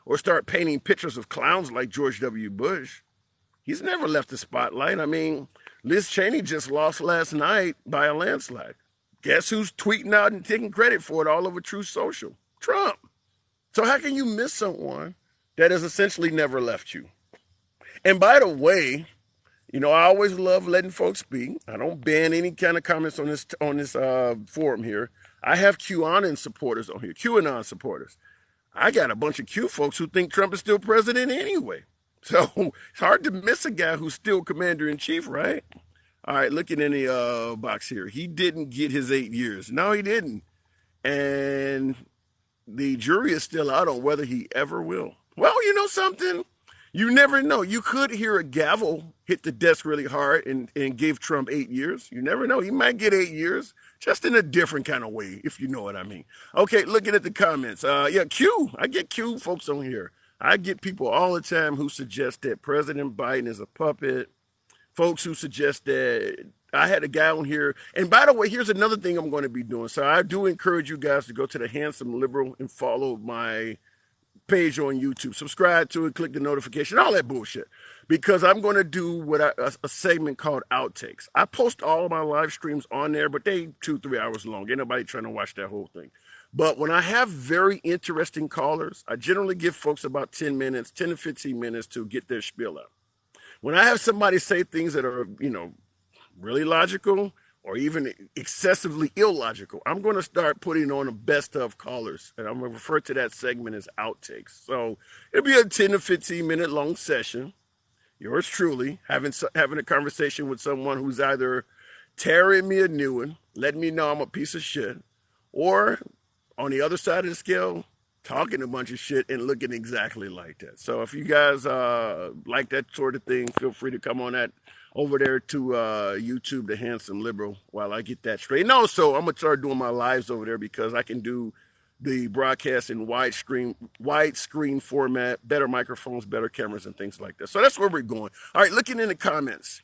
or start painting pictures of clowns like George W. Bush. He's never left the spotlight. I mean, Liz Cheney just lost last night by a landslide. Guess who's tweeting out and taking credit for it all over Truth Social? Trump. So how can you miss someone that has essentially never left you? And by the way, you know, I always love letting folks speak. I don't ban any kind of comments on this forum here. I have QAnon supporters on here, QAnon supporters. I got a bunch of Q folks who think Trump is still president anyway. So it's hard to miss a guy who's still commander-in-chief, right? All right, looking in the box here. He didn't get his 8 years. No, he didn't. And the jury is still out on whether he ever will. Well, you know something? You never know. You could hear a gavel hit the desk really hard and give Trump 8 years. You never know. He might get 8 years, just in a different kind of way, if you know what I mean. Okay, looking at the comments. Yeah, Q. I get Q folks on here. I get people all the time who suggest that President Biden is a puppet. Folks who suggest that I had a guy on here. And by the way, here's another thing I'm going to be doing. So I do encourage you guys to go to the Handsome Liberal and follow my page on YouTube. Subscribe to it, click the notification, all that bullshit. Because I'm going to do a segment called Outtakes. I post all of my live streams on there, but they 2-3 hours long. Ain't nobody trying to watch that whole thing. But when I have very interesting callers, I generally give folks about 10 minutes, 10 to 15 minutes to get their spiel out. When I have somebody say things that are, you know, really logical or even excessively illogical, I'm going to start putting on a best of callers. And I'm going to refer to that segment as Outtakes. So it'll be a 10 to 15 minute long session. Yours truly, having a conversation with someone who's either tearing me a new one, letting me know I'm a piece of shit, or on the other side of the scale, talking a bunch of shit and looking exactly like that. So if you guys like that sort of thing, feel free to come on that over there to YouTube, The Handsome Liberal, while I get that straight. And also, I'm going to start doing my lives over there because I can do the broadcast in widescreen format, better microphones, better cameras, and things like that. So that's where we're going. All right, looking in the comments.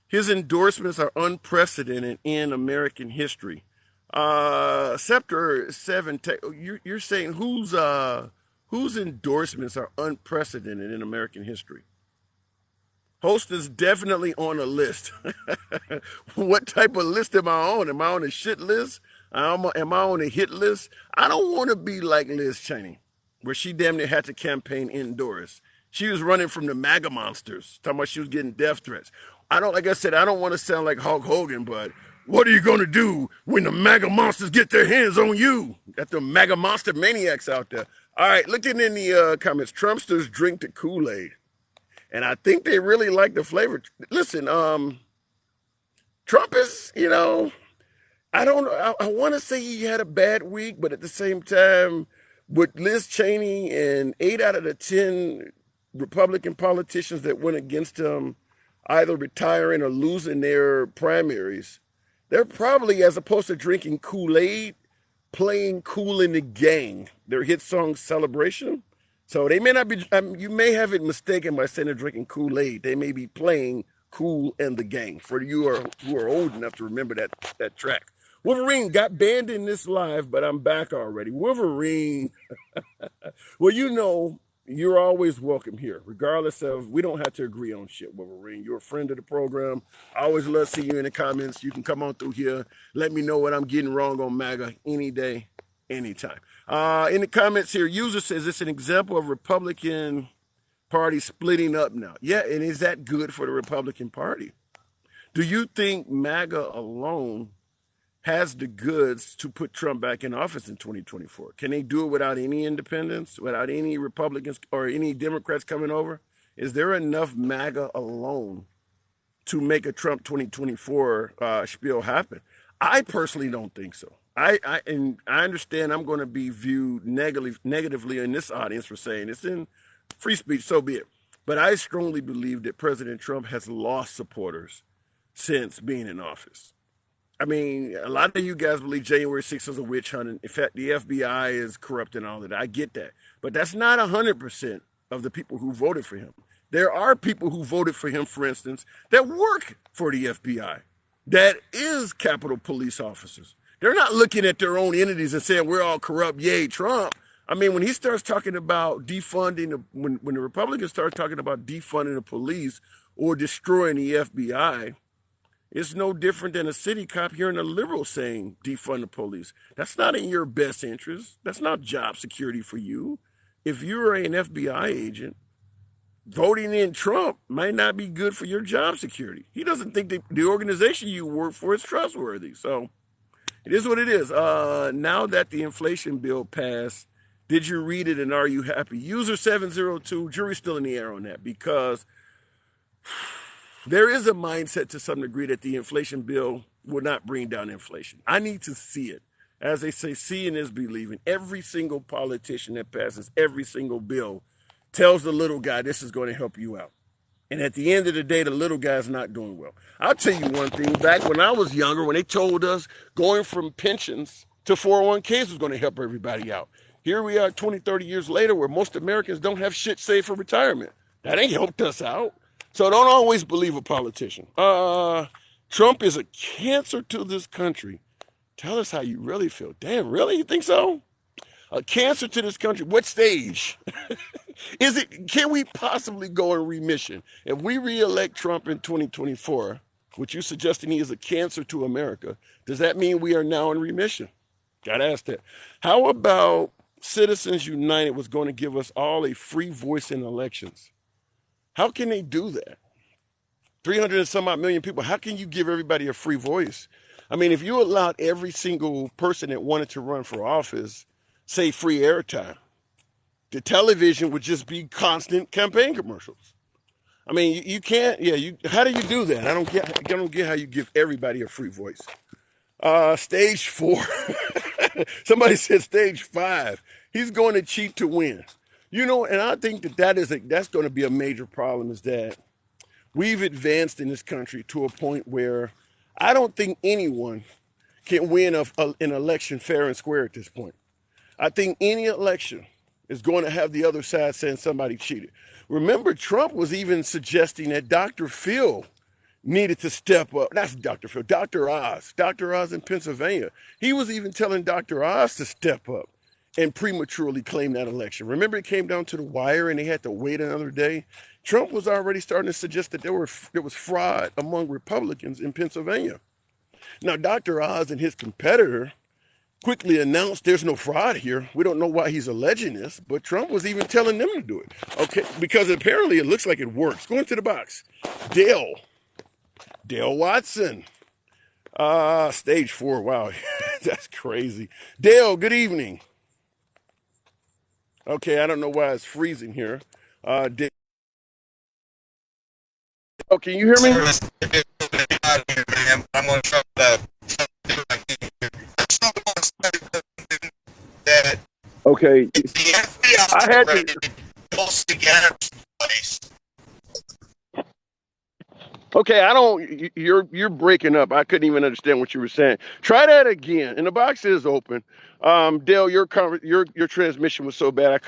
His endorsements are unprecedented in American history. Scepter 7, you're saying whose endorsements are unprecedented in American history? Host is definitely on a list. What type of list am I on? Am I on a shit list? Am I on a hit list? I don't want to be like Liz Cheney, where she damn near had to campaign indoors. She was running from the MAGA monsters, talking about she was getting death threats. Like I said, I don't want to sound like Hulk Hogan, but what are you going to do when the MAGA monsters get their hands on you? Got the MAGA monster maniacs out there. All right, looking in the comments, Trumpsters drink the Kool-Aid. And I think they really like the flavor. Listen, Trump is, you know, I don't know. I want to say he had a bad week, but at the same time, with Liz Cheney and 8 out of the 10 Republican politicians that went against him, either retiring or losing their primaries, they're probably, as opposed to drinking Kool-Aid, playing Kool in the Gang, their hit song Celebration. So they may not be, you may have it mistaken by saying they're drinking Kool-Aid. They may be playing Kool and the Gang, for you who are old enough to remember that track. Wolverine got banned in this live, but I'm back already. Wolverine, well, you know, you're always welcome here, regardless of, we don't have to agree on shit, Wolverine. You're a friend of the program. I always love seeing you in the comments. You can come on through here. Let me know what I'm getting wrong on MAGA any day, anytime. In the comments here, user says it's an example of Republican Party splitting up now. Yeah, and is that good for the Republican Party? Do you think MAGA alone has the goods to put Trump back in office in 2024? Can they do it without any independents, without any Republicans or any Democrats coming over? Is there enough MAGA alone to make a Trump 2024 spiel happen? I personally don't think so. I understand I'm going to be viewed negatively in this audience for saying it's in free speech, so be it. But I strongly believe that President Trump has lost supporters since being in office. I mean, a lot of you guys believe January 6th was a witch hunt. In fact, the FBI is corrupt and all of that. I get that. But that's not 100% of the people who voted for him. There are people who voted for him, for instance, that work for the FBI, that is Capitol Police officers. They're not looking at their own entities and saying, we're all corrupt, yay, Trump. I mean, when he starts talking about defunding, when the Republicans start talking about defunding the police or destroying the FBI, it's no different than a city cop hearing a liberal saying defund the police. That's not in your best interest. That's not job security for you. If you're an FBI agent, voting in Trump might not be good for your job security. He doesn't think that the organization you work for is trustworthy. So it is what it is. Now that the inflation bill passed, did you read it and are you happy? User 702, jury's still in the air on that, because there is a mindset to some degree that the inflation bill will not bring down inflation. I need to see it. As they say, seeing is believing. Every single politician that passes every single bill tells the little guy, this is going to help you out. And at the end of the day, the little guy's not doing well. I'll tell you one thing. Back when I was younger, when they told us going from pensions to 401ks was going to help everybody out. Here we are 20, 30 years later, where most Americans don't have shit saved for retirement. That ain't helped us out. So don't always believe a politician. Trump is a cancer to this country. Tell us how you really feel. Damn, really? You think so? A cancer to this country. What stage? Can we possibly go in remission? If we re-elect Trump in 2024, which you suggesting he is a cancer to America, does that mean we are now in remission? Gotta ask that. How about Citizens United was going to give us all a free voice in elections? How can they do that? 300 and some odd million people. How can you give everybody a free voice? I mean, if you allowed every single person that wanted to run for office, say, free airtime, the television would just be constant campaign commercials. I mean, you can't. Yeah, how do you do that? I don't get how you give everybody a free voice. Stage 4. Somebody said stage 5. He's going to cheat to win. You know, and I think that's going to be a major problem, is that we've advanced in this country to a point where I don't think anyone can win an election fair and square at this point. I think any election is going to have the other side saying somebody cheated. Remember, Trump was even suggesting that Dr. Phil needed to step up. That's Dr. Phil, Dr. Oz. Dr. Oz in Pennsylvania. He was even telling Dr. Oz to step up and prematurely claim that election. Remember, it came down to the wire and they had to wait another day. Trump was already starting to suggest that there was fraud among Republicans in Pennsylvania. Now, Dr. Oz and his competitor quickly announced there's no fraud here. We don't know why he's alleging this, but Trump was even telling them to do it. Okay, because apparently it looks like it works. Go into the box. Dale Watson. Stage 4. Wow, that's crazy. Dale, good evening. Okay, I don't know why it's freezing here. Dale. Oh, can you hear me? I'm going to try that. Okay. I had to. Okay, I don't. You're breaking up. I couldn't even understand what you were saying. Try that again. And the box is open. Dale, your transmission was so bad I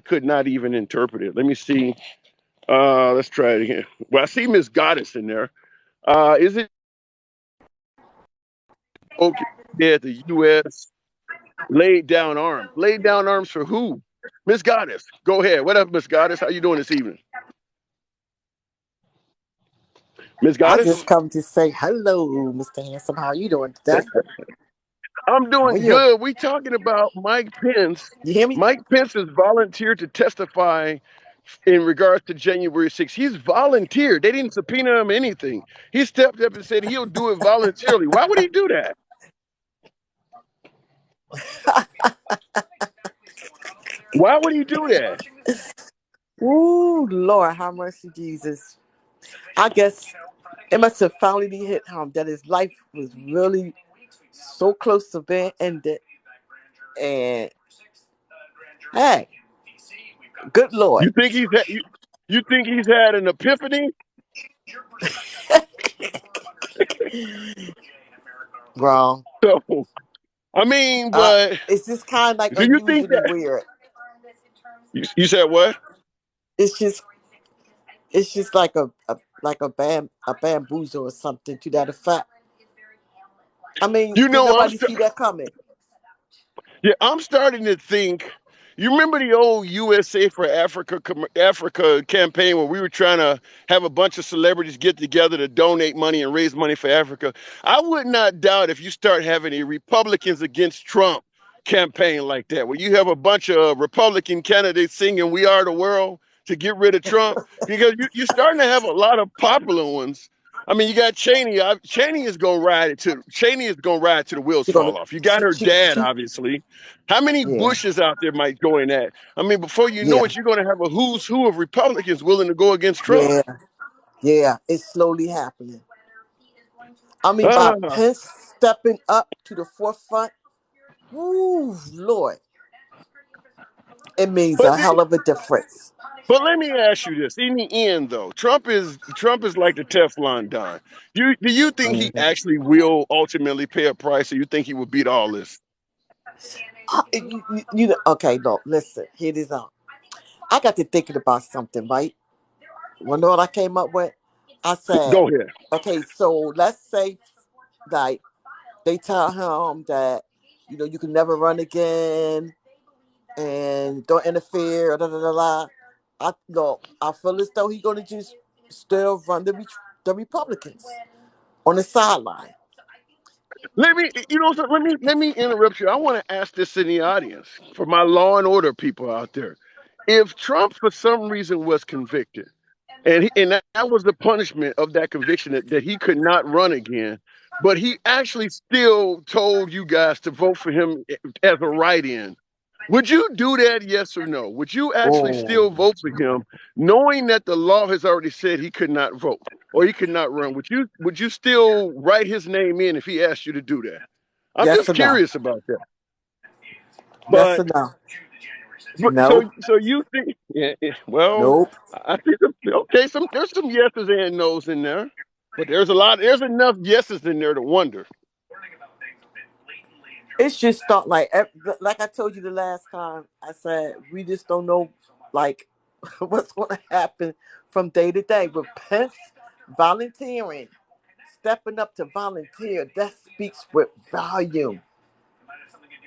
could not even interpret it. Let me see. Let's try it again. Well, I see Miss Goddess in there. Is it okay that the U.S. laid down arms? Laid down arms for who? Miss Goddess, go ahead. What up, Miss Goddess? How you doing this evening, Miss I Goddess? just come to say hello, Mr. Handsome. How are you doing today? I'm How are doing you? good. We talking about Mike Pence. You hear me? Mike Pence has volunteered to testify in regards to January 6th. He's volunteered. They didn't subpoena him anything. He stepped up and said he'll do it voluntarily. Why would he do that? Why would he do that? Ooh, Lord, have mercy, Jesus. I guess it must have finally hit him that his life was really so close to being ended. And hey, good Lord. You think you think he's had an epiphany? Wrong. So I mean, but It's just kind of like do you think unusually that weird. you said what? It's just it's just like a bamboozle or something to that effect. I mean, You did know, nobody see that coming? Yeah, I'm starting to think. You remember the old USA for Africa campaign where we were trying to have a bunch of celebrities get together to donate money and raise money for Africa? I would not doubt if you start having a Republicans against Trump campaign like that, where you have a bunch of Republican candidates singing "We Are the World" to get rid of Trump, because you're starting to have a lot of popular ones. I mean, you got Cheney. Cheney is gonna ride it to. Cheney is gonna ride to the wheels She gonna fall off. You got her dad, she obviously. How many yeah, Bushes out there might go in that? I mean, before you know yeah, it, you're gonna have a who's who of Republicans willing to go against Trump. yeah, yeah. It's slowly happening. I mean, by Uh, Pence stepping up to the forefront, woo, Lord, it means but a hell of a difference. but let me ask you this: in the end, though, Trump is like the Teflon Don. Do you think he Mhm. actually will ultimately pay a price, or you think he will beat all this? You know, okay, no, listen, here it is out. I got to thinking about something, right? You know what I came up with? I said, Go ahead. okay, so let's say like they tell him that you can never run again and don't interfere. Da, da, da, da. I feel as though he's gonna just still run the Republicans on the sideline. Let me, so let me interrupt you. I want to ask this in the audience for my law and order people out there. If Trump, for some reason, was convicted, and that was the punishment of that conviction, that he could not run again, but he actually still told you guys to vote for him as a write-in, would you do that? Yes or no? Would you actually Oh, still vote for him, knowing that the law has already said he could not vote or he could not run? Would you still write his name in if he asked you to do that? I'm yes just or no? curious about that. Yes But or no? but so No. so you think? Yeah, well, Nope. I think okay. There's some yeses and nos in there, but there's enough yeses in there to wonder. It's just thought like I told you the last time. I said we just don't know like what's going to happen from day to day with Pence volunteering, stepping up to volunteer. That speaks with volume.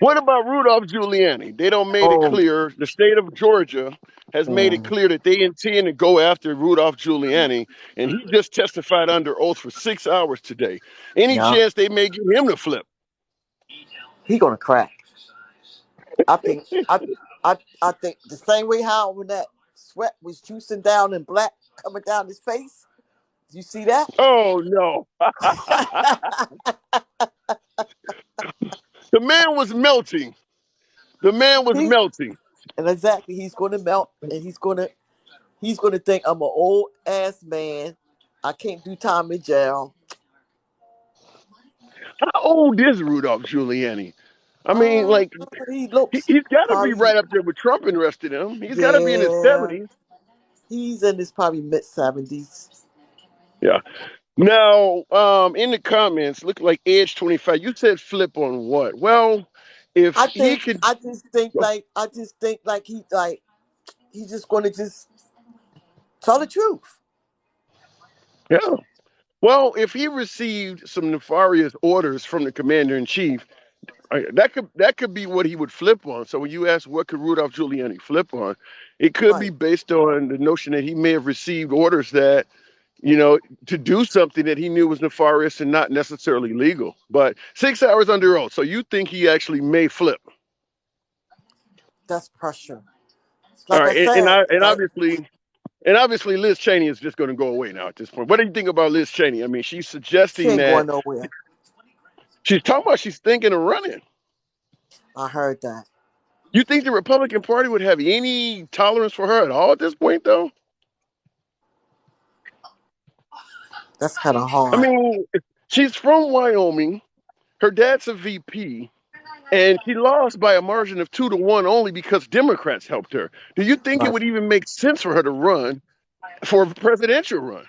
What about Rudolph Giuliani? They don't made it Oh, clear. The state of Georgia has made it mm, clear that they intend to go after Rudolph Giuliani, and he just testified under oath for 6 hours today. Any yeah, chance they may get him to flip? he gonna crack. I think I think the same way how when that sweat was juicing down and black coming down his face. You see that? Oh no, the man was melting. The man was he melting. and exactly he's gonna melt and he's gonna think I'm an old ass man. I can't do time in jail. How old is Rudolph Giuliani? I mean, like He looks he's got to be probably right up there with Trump and the rest of them. He's got to be in his yeah. 70s. He's in his probably mid 70s. Yeah. Now, in the comments, look like Edge 25. You said flip on what? Well, if I he think could, I just think like he's just gonna just tell the truth. yeah. Well, if he received some nefarious orders from the commander in chief, that could be what he would flip on. So when you ask what could Rudolph Giuliani flip on, it could be Right. based on the notion that he may have received orders that you know to do something that he knew was nefarious and not necessarily legal. But 6 hours under oath. So you think he actually may flip? That's pressure. All Like I right, and, and, said, I, and like obviously. And obviously, Liz Cheney is just going to go away now at this point. What do you think about Liz Cheney? I mean, she's she suggesting ain't that going nowhere. she's talking about she's thinking of running. I heard that. You think the Republican Party would have any tolerance for her at all at this point, though? That's kind of I hard. mean, she's from Wyoming. Her dad's a VP, and she lost by a margin of 2-1 only because Democrats helped her. Do you think it Right. would even make sense for her to run for a presidential run?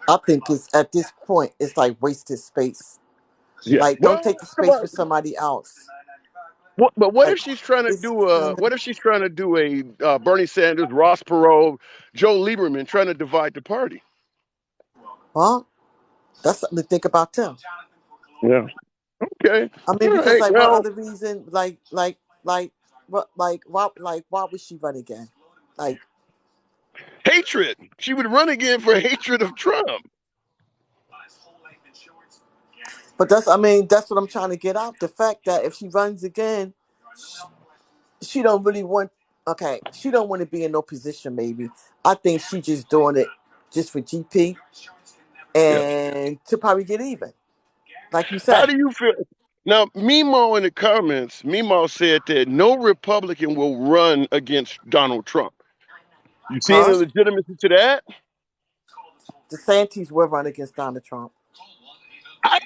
I think it's at this point it's like wasted space. Yeah. Like don't Well, take the space for somebody else. but what Like if she's trying to it's do a kind of what if she's trying to do a Bernie Sanders, Ross Perot, Joe Lieberman trying to divide the party? well, that's something to think about too. Yeah. Okay. I All mean, because right. like what Well, other reason? What why would she run again? Like, hatred. She would run again for hatred of Trump. but that's what I'm trying to get out. The fact that if she runs again, she don't really want. Okay, she don't want to be in no position. Maybe I think she just doing it just for GP Yeah. and to probably get even, like you How said. do you feel? Now, Mimo in the comments, Mimo said that no Republican will run against Donald Trump. You see any Huh? legitimacy to that? DeSantis will run against Donald Trump.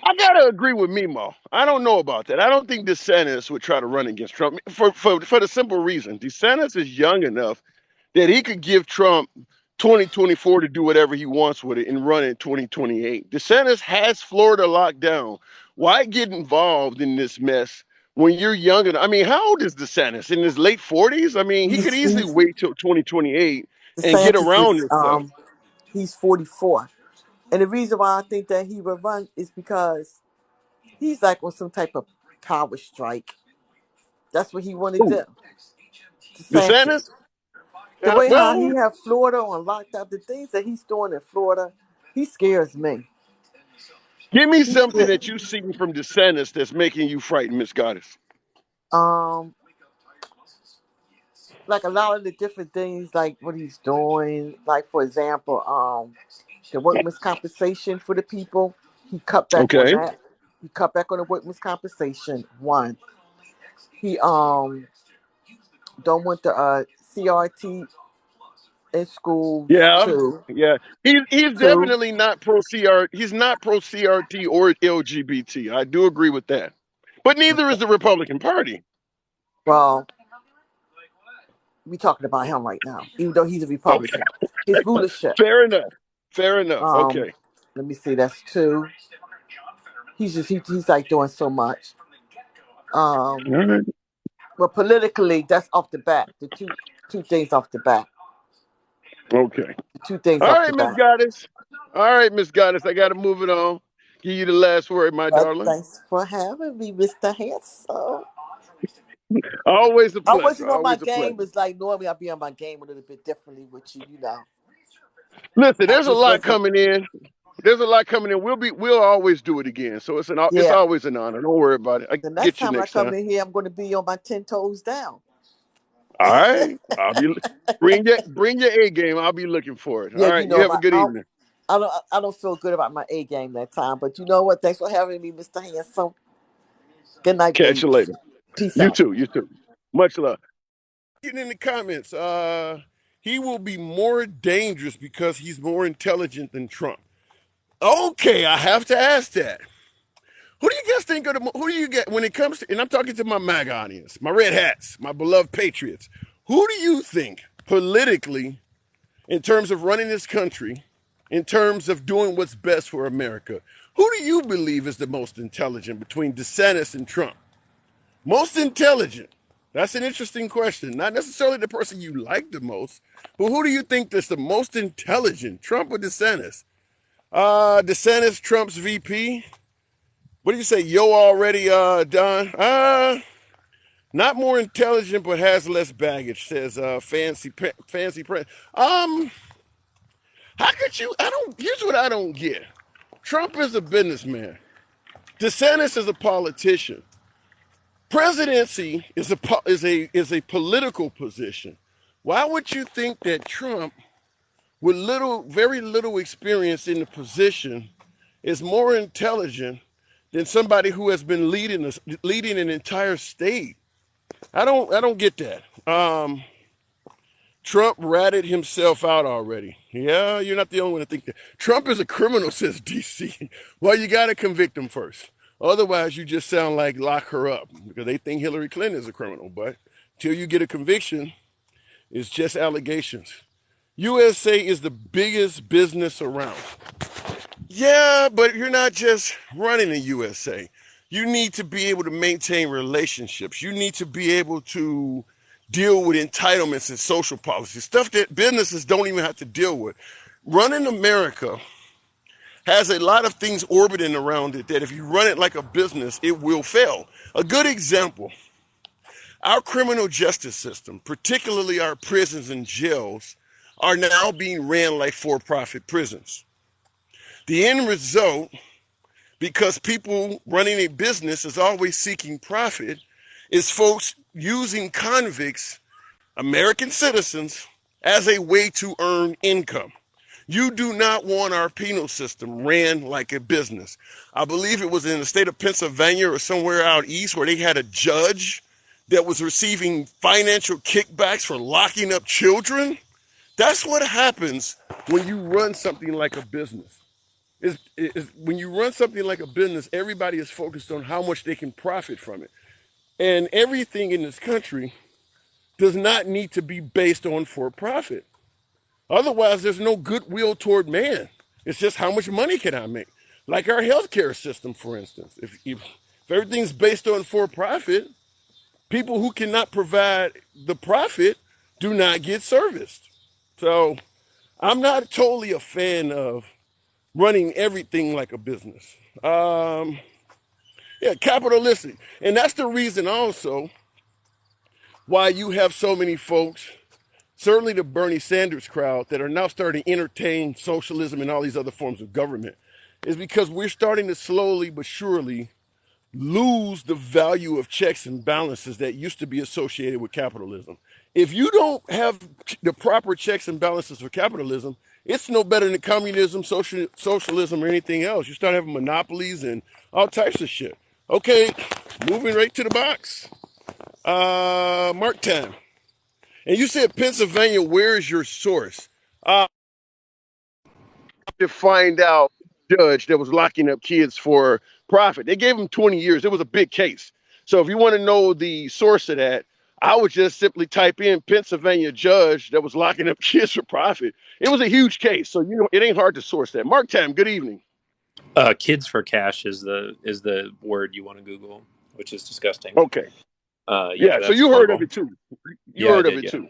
I gotta agree with Mimo. I don't know about that. I don't think DeSantis would try to run against Trump for the simple reason DeSantis is young enough that he could give Trump 2024 to do whatever he wants with it and run in 2028. DeSantis has Florida locked down. Why get involved in this mess when you're young enough? I mean, how old is DeSantis? In his late 40s? I mean, he could easily He's wait till 2028 and get DeSantis around is this stuff. he's 44. And the reason why I think that he would run is because he's like on some type of power strike. That's what he want to Ooh, do. DeSantis? DeSantis. The way how Well, he have Florida on lockdown, the things that he's doing in Florida, he scares me. give me He something scared, that you've seen from DeSantis that's making you frightened, Miss Goddess. um like a lot of the different things like what he's doing. Like for example, the workman's compensation for the people. He cut back on Okay. that. He cut back on the workman's compensation. One. He don't want the CRT in schools. Yeah, Two. yeah. He's Two. definitely not pro CR. He's not pro CRT or LGBT. I do agree with that. But neither is the Republican Party. Well, we talking about him right now, even though he's a Okay, Republican. His rulership. fair enough. Fair enough. Um, Okay. let me see. That's two. He's like doing so much. All Um, right. but politically, that's off the bat. The two things off the bat. Okay. The two things All off the right, Miss bat. Goddess. All right, Miss Goddess. I got to move it on. Give you the last word, my But darling. thanks for having me, Mr. Handsome. Always a I pleasure. wasn't on my Always a game. pleasure. It's like normally I'll be on my game a little bit differently with you, you know. Listen, I there's a just lot wasn't. coming in. There's a lot coming in. We'll always do it again. So it's Yeah. always an honor. Don't worry about it. I The next get you time I next come time. in here, I'm going to be on my 10 toes down. All right. I'll be bring your A game. I'll be looking for it. All Yeah, you right. You know, have a good evening. I don't feel good about my A game that time. But you know what? Thanks for having me, Mr. Handsome. Good night, Catch baby. you later. Peace You out. too. You too. Much love. Getting in the comments. He will be more dangerous because he's more intelligent than Trump. Okay, I have to ask that. Who do you guys think of who do you get when it comes to, and I'm talking to my MAGA audience, my red hats, my beloved patriots. Who do you think politically, in terms of running this country, in terms of doing what's best for America. Who do you believe is the most intelligent between DeSantis and Trump? Most intelligent. That's an interesting question. Not necessarily the person you like the most, but who do you think is the most intelligent, Trump or DeSantis? DeSantis, Trump's VP. What do you say? Yo already, Don? Not more intelligent, but has less baggage, says fancy print. How could you? Here's what I don't get. Trump is a businessman. DeSantis is a politician. Presidency is a political position. Why would you think that Trump, with very little experience in the position, is more intelligent than somebody who has been leading an entire state? I don't get that. Trump ratted himself out already. Yeah, you're not the only one to think that. Trump is a criminal, says DC. Well, you got to convict him first. Otherwise, you just sound like lock her up because they think Hillary Clinton is a criminal. But till you get a conviction, it's just allegations. USA is the biggest business around. Yeah, but you're not just running the USA. You need to be able to maintain relationships. You need to be able to deal with entitlements and social policy, stuff that businesses don't even have to deal with. Running America has a lot of things orbiting around it that if you run it like a business, it will fail. A good example, our criminal justice system, particularly our prisons and jails, are now being ran like for-profit prisons. The end result, because people running a business is always seeking profit, is folks using convicts, American citizens, as a way to earn income. You do not want our penal system ran like a business. I believe it was in the state of Pennsylvania or somewhere out east where they had a judge that was receiving financial kickbacks for locking up children. That's what happens when you run something like a business. When you run something like a business, everybody is focused on how much they can profit from it. And everything in this country does not need to be based on for-profit. Otherwise, there's no goodwill toward man. It's just how much money can I make? Like our healthcare system, for instance. If everything's based on for-profit, people who cannot provide the profit do not get serviced. So I'm not totally a fan of running everything like a business. Capitalistic. And that's the reason also why you have so many folks, certainly the Bernie Sanders crowd, that are now starting to entertain socialism and all these other forms of government, is because we're starting to slowly but surely lose the value of checks and balances that used to be associated with capitalism. If you don't have the proper checks and balances for capitalism, it's no better than communism, socialism, or anything else. You start having monopolies and all types of shit. Okay, moving right to the box. Mark time. And you said Pennsylvania, where is your source? To find out the judge that was locking up kids for profit. They gave him 20 years. It was a big case. So if you want to know the source of that, I would just simply type in Pennsylvania judge that was locking up kids for profit. It was a huge case. So, it ain't hard to source that. Mark Tam, good evening. Kids for cash is the word you want to Google, which is disgusting. Okay. So you heard of it too. You heard of it too.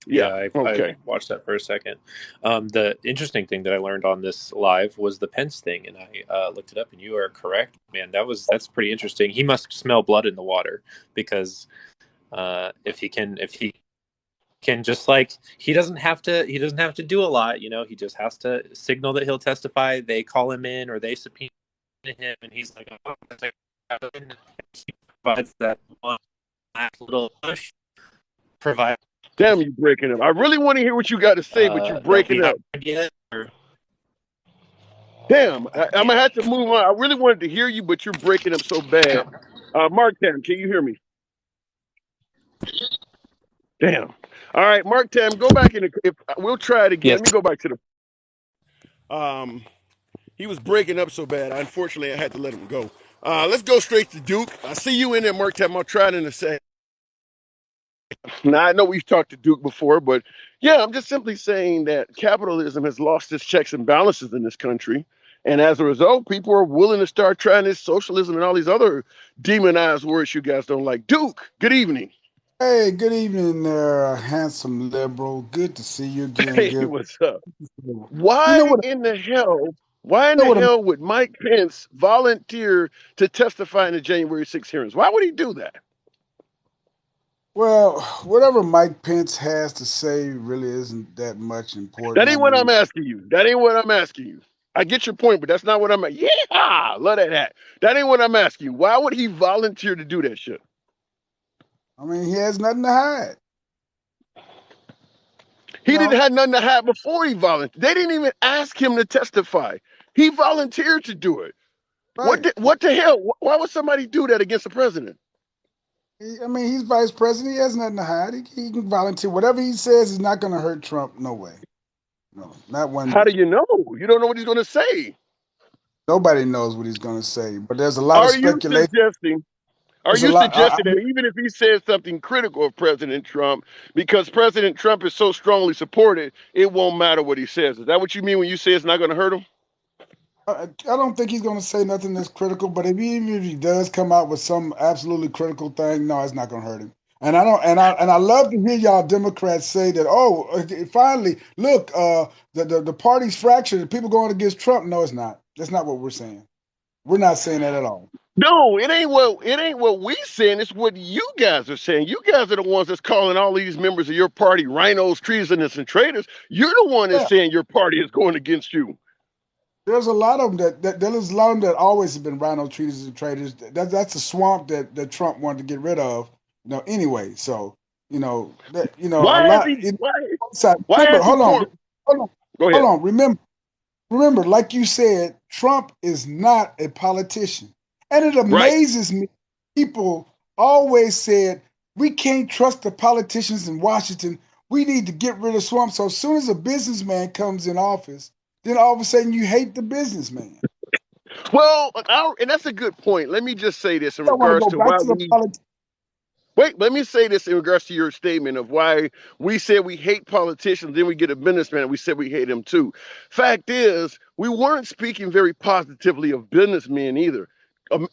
Yeah, I watched that for a second. The interesting thing that I learned on this live was the Pence thing, and I looked it up, and you are correct, man. That's pretty interesting. He must smell blood in the water, because if he can just, like, he doesn't have to do a lot, he just has to signal that he'll testify. They call him in or they subpoena him, and he's like, oh, he provides that one last little push. Damn, you breaking up. I really want to hear what you got to say, but you're breaking up. Damn, I'm gonna have to move on. I really wanted to hear you, but you're breaking up so bad. Mark Tam, can you hear me? Damn. All right, Mark Tam, go back in. We'll try it again. Yes. Let me go back to the. He was breaking up so bad. Unfortunately, I had to let him go. Let's go straight to Duke. I see you in there, Mark Tam. I'll try it in a second. Now, I know we've talked to Duke before, but yeah, I'm just simply saying that capitalism has lost its checks and balances in this country. And as a result, people are willing to start trying this socialism and all these other demonized words you guys don't like. Duke, good evening. Hey, good evening there, handsome liberal. Good to see you again. Hey, Good. what's up? You know Why what? in the hell? Why in You know the what? hell would Mike Pence volunteer to testify in the January 6 hearings? Why would he do that? Well, whatever Mike Pence has to say really isn't that much That important. I ain't what I'm mean, asking you. That ain't what I'm asking you. I get your point, but that's not what I'm at. Yeah, love that hat. That ain't what I'm asking you. Why would he volunteer to do that shit? he has nothing to hide. You He didn't know, have nothing to hide before he volunteered. They didn't even ask him to testify. He volunteered to do it. right? What the hell? Why would somebody do that against the president? He's vice president. He has nothing to hide. He can volunteer. Whatever he says is not going to hurt Trump. No way. No, not one How do bit. you know? You don't know what he's going to say. Nobody knows what he's going to say. But there's a lot of Are you speculation. suggesting? Are There's a you lot. suggesting that even if he says something critical of President Trump, because President Trump is so strongly supported, it won't matter what he says? Is that what you mean when you say it's not going to hurt him? I don't think he's going to say nothing that's critical, but even if he does come out with some absolutely critical thing, no, it's not going to hurt him. And I don't, and I love to hear y'all Democrats say that. Oh, okay, finally, look, the party's fractured. The people going against Trump. No, it's not. That's not what we're saying. We're not saying that at all. No, it ain't what we saying. It's what you guys are saying. You guys are the ones that's calling all these members of your party rhinos, treasonous, and traitors. You're the one that's Yeah, saying your party is going against you. there's a lot of them there's a lot of them that always have been rhino treaters and traders. That's a swamp that Trump wanted to get rid of. Anyway, so a Why has lot. he? Why? Why Remember, has he poured? hold on, Go hold ahead. on. Remember, like you said, Trump is not a politician, and it Right. amazes me. People always said we can't trust the politicians in Washington. We need to get rid of swamp. So as soon as a businessman comes in office, then all of a sudden you hate the businessman. Well, and that's a good point. Let me just say this in I want to regards go to back why to the we politics. Wait, let me say this in regards to your statement of why we said we hate politicians, then we get a businessman and we said we hate him too. Fact is, we weren't speaking very positively of businessmen either.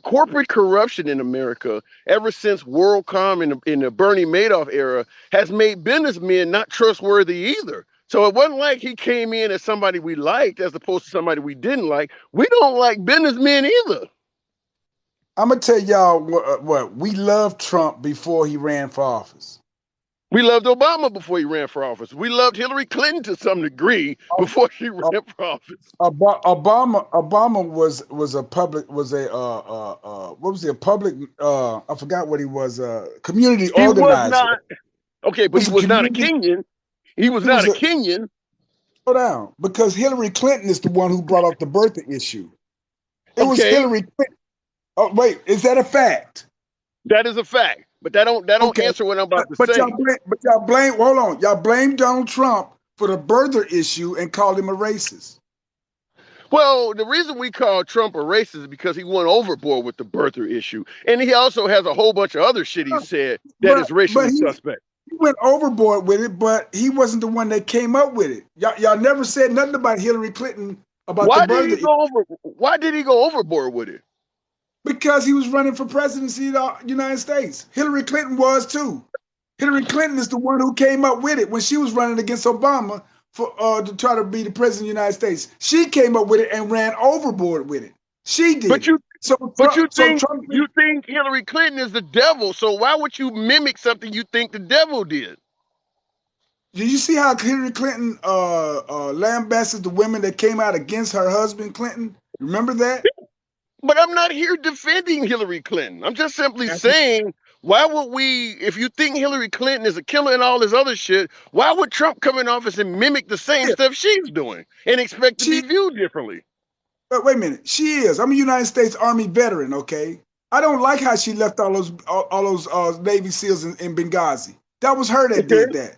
Corporate corruption in America, ever since WorldCom in the Bernie Madoff era, has made businessmen not trustworthy either. So it wasn't like he came in as somebody we liked as opposed to somebody we didn't like. We don't like businessmen either. I'm gonna tell y'all what we loved Trump before he ran for office. We loved Obama before he ran for office. We loved Hillary Clinton to some degree before she ran for office. Obama was a public was a what was he a public I forgot what he was community He was organizer. not okay, He but he was a was not a community. Kenyan. He was He not was a a Kenyan. slow down because Hillary Clinton is the one who brought up the birther issue. It was Okay, Hillary Clinton. Oh wait, is that a fact? that is a fact. But that don't Okay, answer what I'm about to but say. y'all blame. Hold on, y'all blame Donald Trump for the birther issue and called him a racist. Well, the reason we call Trump a racist is because he went overboard with the birther issue, and he also has a whole bunch of other shit he said that is But racially he suspect. went overboard with it, but he wasn't the one that came up with it. Y'all never said nothing about Hillary Clinton about the Why did he birther go over? Why did he go overboard with it? because he was running for presidency of the United States. Hillary Clinton was too. Hillary Clinton is the one who came up with it when she was running against Obama for to try to be the president of the United States. She came up with it and ran overboard with it. She But did it. you So But you So think Trump. you think Hillary Clinton is the devil, so why would you mimic something you think the devil did? Did you see how Hillary Clinton lambasted the women that came out against her husband Clinton? Remember that? But I'm not here defending Hillary Clinton. I'm just simply saying, why would we, if you think Hillary Clinton is a killer and all this other shit, why would Trump come in office and mimic the same Yeah, stuff she's doing and expect to be she. viewed differently? But wait a minute. She is. I'm a United States Army veteran. Okay. I don't like how she left all those Navy SEALs in Benghazi. That was her that Okay. did that.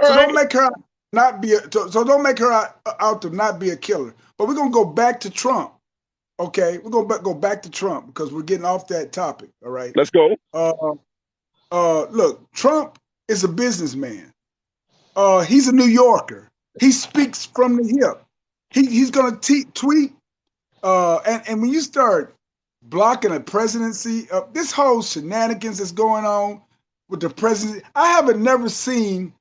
All So right. don't make her not be so don't make her out to not be a killer. But we're gonna go back to Trump. Okay, we're gonna go back to Trump because we're getting off that topic. All right. Let's go. Uh, look, Trump is a businessman. He's a New Yorker. He speaks from the hip. He's going to tweet. And when you start blocking a presidency, this whole shenanigans that's going on with the presidency, I haven't never seen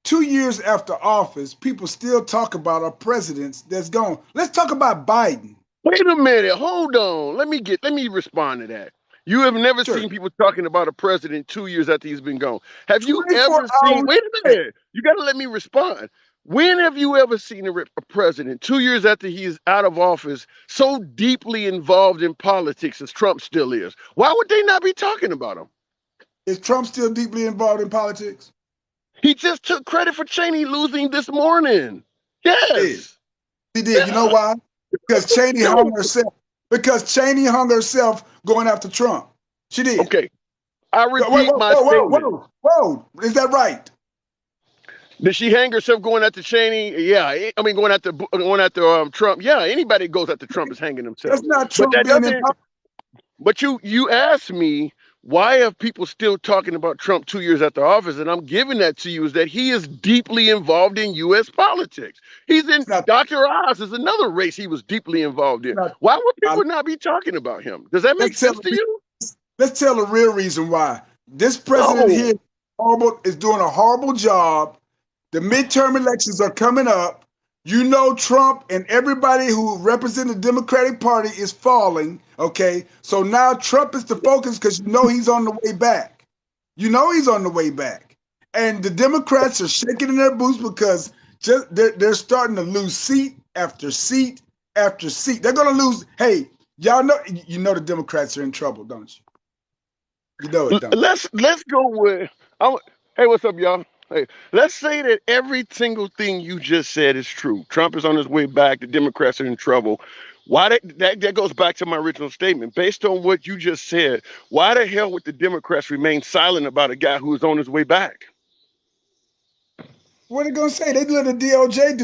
2 years after office, people still talk about our presidents that's gone. Let's talk about Biden. Wait a minute, hold on. Let me respond to that. You have never seen people talking about a president 2 years after he's been gone. Have you ever seen? Wait a minute. You got to let me respond. When have you ever seen a president 2 years after he is out of office so deeply involved in politics as Trump still is? Why would they not be talking about him? Is Trump still deeply involved in politics? He just took credit for Cheney losing this morning. Yes. He did. Yeah. You know why? Because Cheney hung herself. Because Cheney hung herself going after Trump. She did. Okay. I repeat my statement. Whoa. Is that right? Did she hang herself going after Cheney? Yeah. I mean, going after Trump. Yeah. Anybody goes after Trump is hanging themselves. That's not Trump being in power. But you asked me, why are people still talking about Trump 2 years after office? And I'm giving that to you is that he is deeply involved in U.S. politics. He's in Dr. Oz is another race he was deeply involved in. Why would people not be talking about him? Does that make sense to you? Let's tell the real reason why. This president here is doing a horrible job. The midterm elections are coming up. You know Trump and everybody who represents the Democratic Party is falling, okay? So now Trump is the focus because you know he's on the way back. You know he's on the way back. And the Democrats are shaking in their boots because they're starting to lose seat after seat after seat. They're going to lose. Hey, y'all know, you know the Democrats are in trouble, don't you? You know it, don't you? Let's go with, hey, what's up, y'all? Hey, let's say that every single thing you just said is true. Trump is on his way back. The Democrats are in trouble. Why that goes back to my original statement. Based on what you just said, why the hell would the Democrats remain silent about a guy who is on his way back? What are they gonna say? They let the DOJ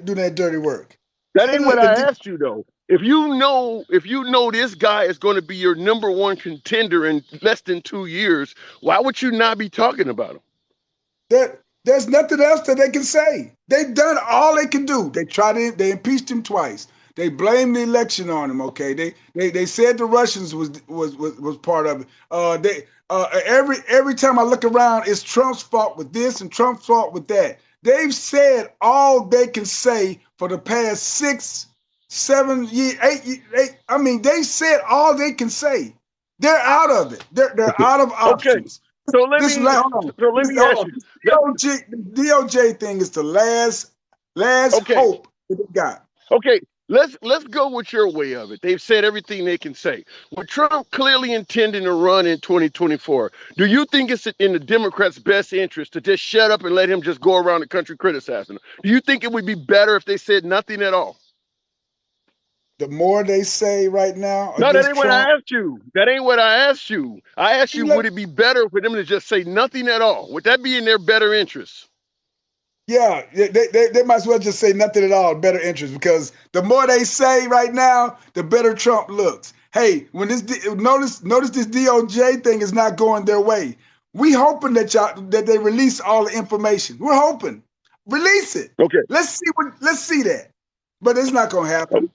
do that dirty work. That ain't what I asked you though. If you know this guy is going to be your number one contender in less than 2 years, why would you not be talking about him? There's nothing else that they can say. They've done all they can do. They impeached him twice. They blamed the election on him. Okay, they said the Russians was part of it. Every time I look around, it's Trump's fault with this and Trump's fault with that. They've said all they can say for the past 6, 7 years, 8 years. I mean, they said all they can say. They're out of it. They're out of options. Okay. So let me ask you. The DOJ thing is the last hope that they got. Okay, let's go with your way of it. They've said everything they can say. With Trump clearly intending to run in 2024, do you think it's in the Democrats' best interest to just shut up and let him just go around the country criticizing him? Do you think it would be better if they said nothing at all? The more they say right now. No, that ain't what I asked you. That ain't what I asked you. I asked you, would it be better for them to just say nothing at all? Would that be in their better interest? Yeah, they might as well just say nothing at all, better interest, because the more they say right now, the better Trump looks. Hey, when notice this DOJ thing is not going their way. We hoping that they release all the information. We're hoping. Release it. Okay. Let's see that. But it's not gonna happen.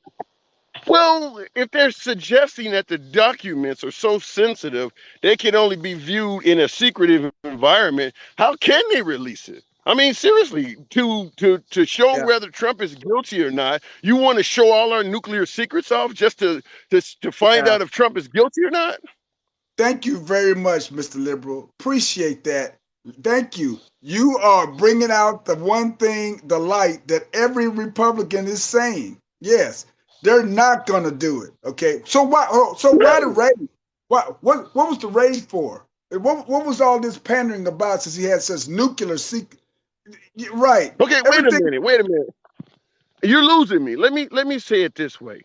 Well, if they're suggesting that the documents are so sensitive, they can only be viewed in a secretive environment, how can they release it? I mean, seriously, to show whether Trump is guilty or not, you want to show all our nuclear secrets off just to find out if Trump is guilty or not? Thank you very much, Mr. Liberal. Appreciate that. Thank you. You are bringing out the one thing, the light that every Republican is saying. Yes. They're not gonna do it. Okay. So why the raid? What was the raid for? What was all this pandering about since he had such nuclear secret? Right. Okay, wait a minute. You're losing me. Let me say it this way.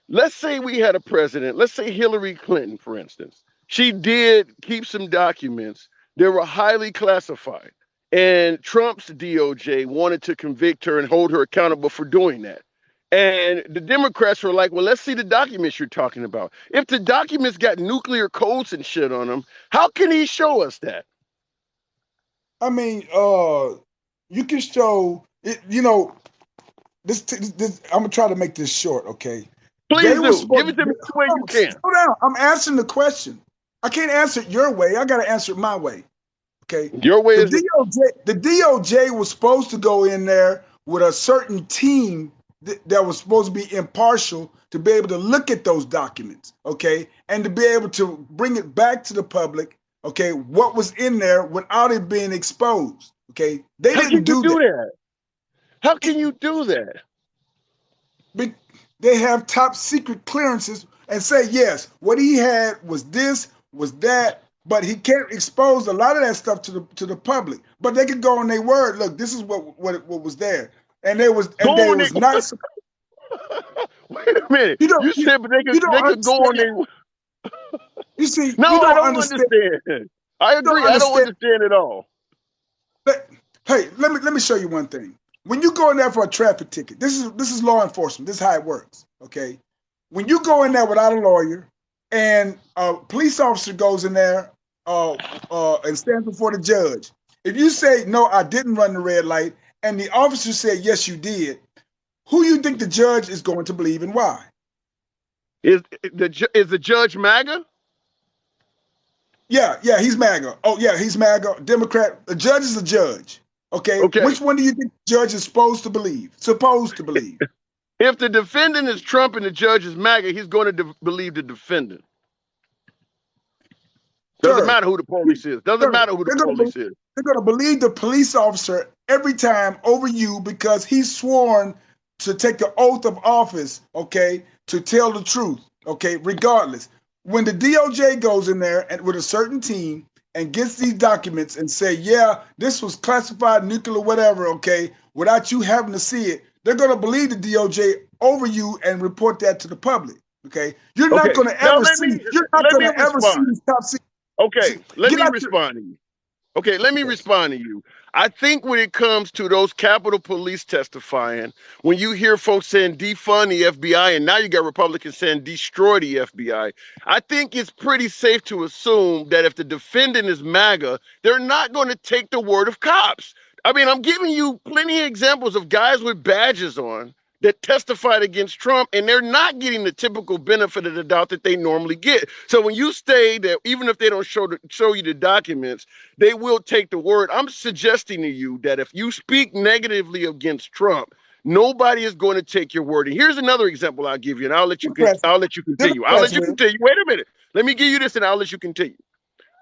Let's say we had a president, let's say Hillary Clinton, for instance. She did keep some documents that were highly classified. And Trump's DOJ wanted to convict her and hold her accountable for doing that. And the Democrats were like, well, let's see the documents you're talking about. If the documents got nuclear codes and shit on them, how can he show us that? I mean, you can show it. You know, this. I'm gonna try to make this short. Okay, Please they were do. Give supposed it to to. me the way you can. Slow down. I'm answering the question. I can't answer it your way. I got to answer it my way. Okay. Your way The is DOJ was supposed to go in there with a certain team that was supposed to be impartial to be able to look at those documents, okay, and to be able to bring it back to the public, okay, what was in there without it being exposed, okay. They How didn't can you do do that. that? How can you do that? They have top secret clearances and say yes, what he had was this, was that, but he can't expose a lot of that stuff to the public. But they could go on their word. Look, this is what was there, and they was Go on not. Wait a minute. You don't You said, but you don't they could go on understand. there. You see, No, you I don't don't understand. understand. I You don't agree. I don't understand. understand at all. Hey, let me show you one thing. When you go in there for a traffic ticket, this is law enforcement. This is how it works. Okay, when you go in there without a lawyer, and a police officer goes in there and stands before the judge, if you say no, I didn't run the red light, and the officer said yes, you did, who you think the judge is going to believe and why? Is the judge MAGA? Yeah, he's MAGA. Oh, yeah, he's MAGA. Democrat. The judge is a judge. Okay, Okay. which one do you think the judge is supposed to believe? Supposed to believe. If the defendant is Trump and the judge is MAGA, he's going to believe the defendant. Doesn't matter who the police is. Doesn't matter who the police is. They're going to believe the police officer every time over you because he's sworn to take the oath of office, okay, to tell the truth, okay, regardless. When the DOJ goes in there and with a certain team and gets these documents and say, yeah, this was classified nuclear, whatever, okay, without you having to see it, they're going to believe the DOJ over you and report that to the public, okay? You're not going to ever see, you're not going to ever see these top secret. Okay, let me respond to you. Okay, let me respond to you. I think when it comes to those Capitol Police testifying, when you hear folks saying defund the FBI, and now you got Republicans saying destroy the FBI, I think it's pretty safe to assume that if the defendant is MAGA, they're not going to take the word of cops. I mean, I'm giving you plenty of examples of guys with badges on that testified against Trump, and they're not getting the typical benefit of the doubt that they normally get. So when you say that even if they don't show you the documents, they will take the word, I'm suggesting to you that if you speak negatively against Trump, nobody is going to take your word. And here's another example I'll give you, and I'll let you continue. I'll let you continue. Wait a minute. Let me give you this, and I'll let you continue.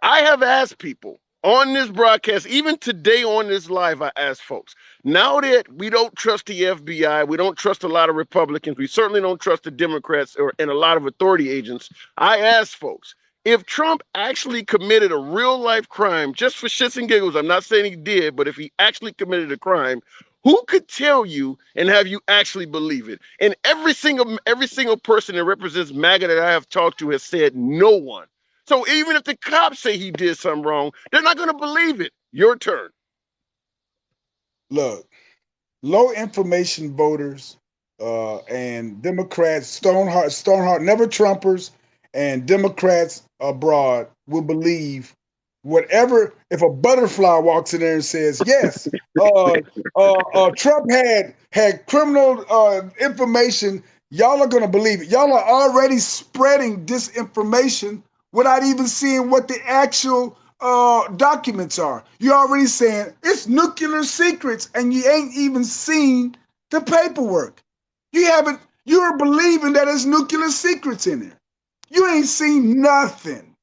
I have asked people on this broadcast, even today on this live, I asked folks, now that we don't trust the FBI, we don't trust a lot of Republicans, we certainly don't trust the Democrats and a lot of authority agents, I asked folks, if Trump actually committed a real life crime, just for shits and giggles, I'm not saying he did, but if he actually committed a crime, who could tell you and have you actually believe it? And every single person that represents MAGA that I have talked to has said no one. So even if the cops say he did something wrong, they're not going to believe it. Your turn. Look, low information voters and Democrats, Stoneheart, never Trumpers, and Democrats abroad will believe whatever. If a butterfly walks in there and says, yes, Trump had criminal information, y'all are going to believe it. Y'all are already spreading disinformation without even seeing what the actual documents are. You're already saying it's nuclear secrets, and you ain't even seen the paperwork. You're believing that there's nuclear secrets in there. You ain't seen nothing.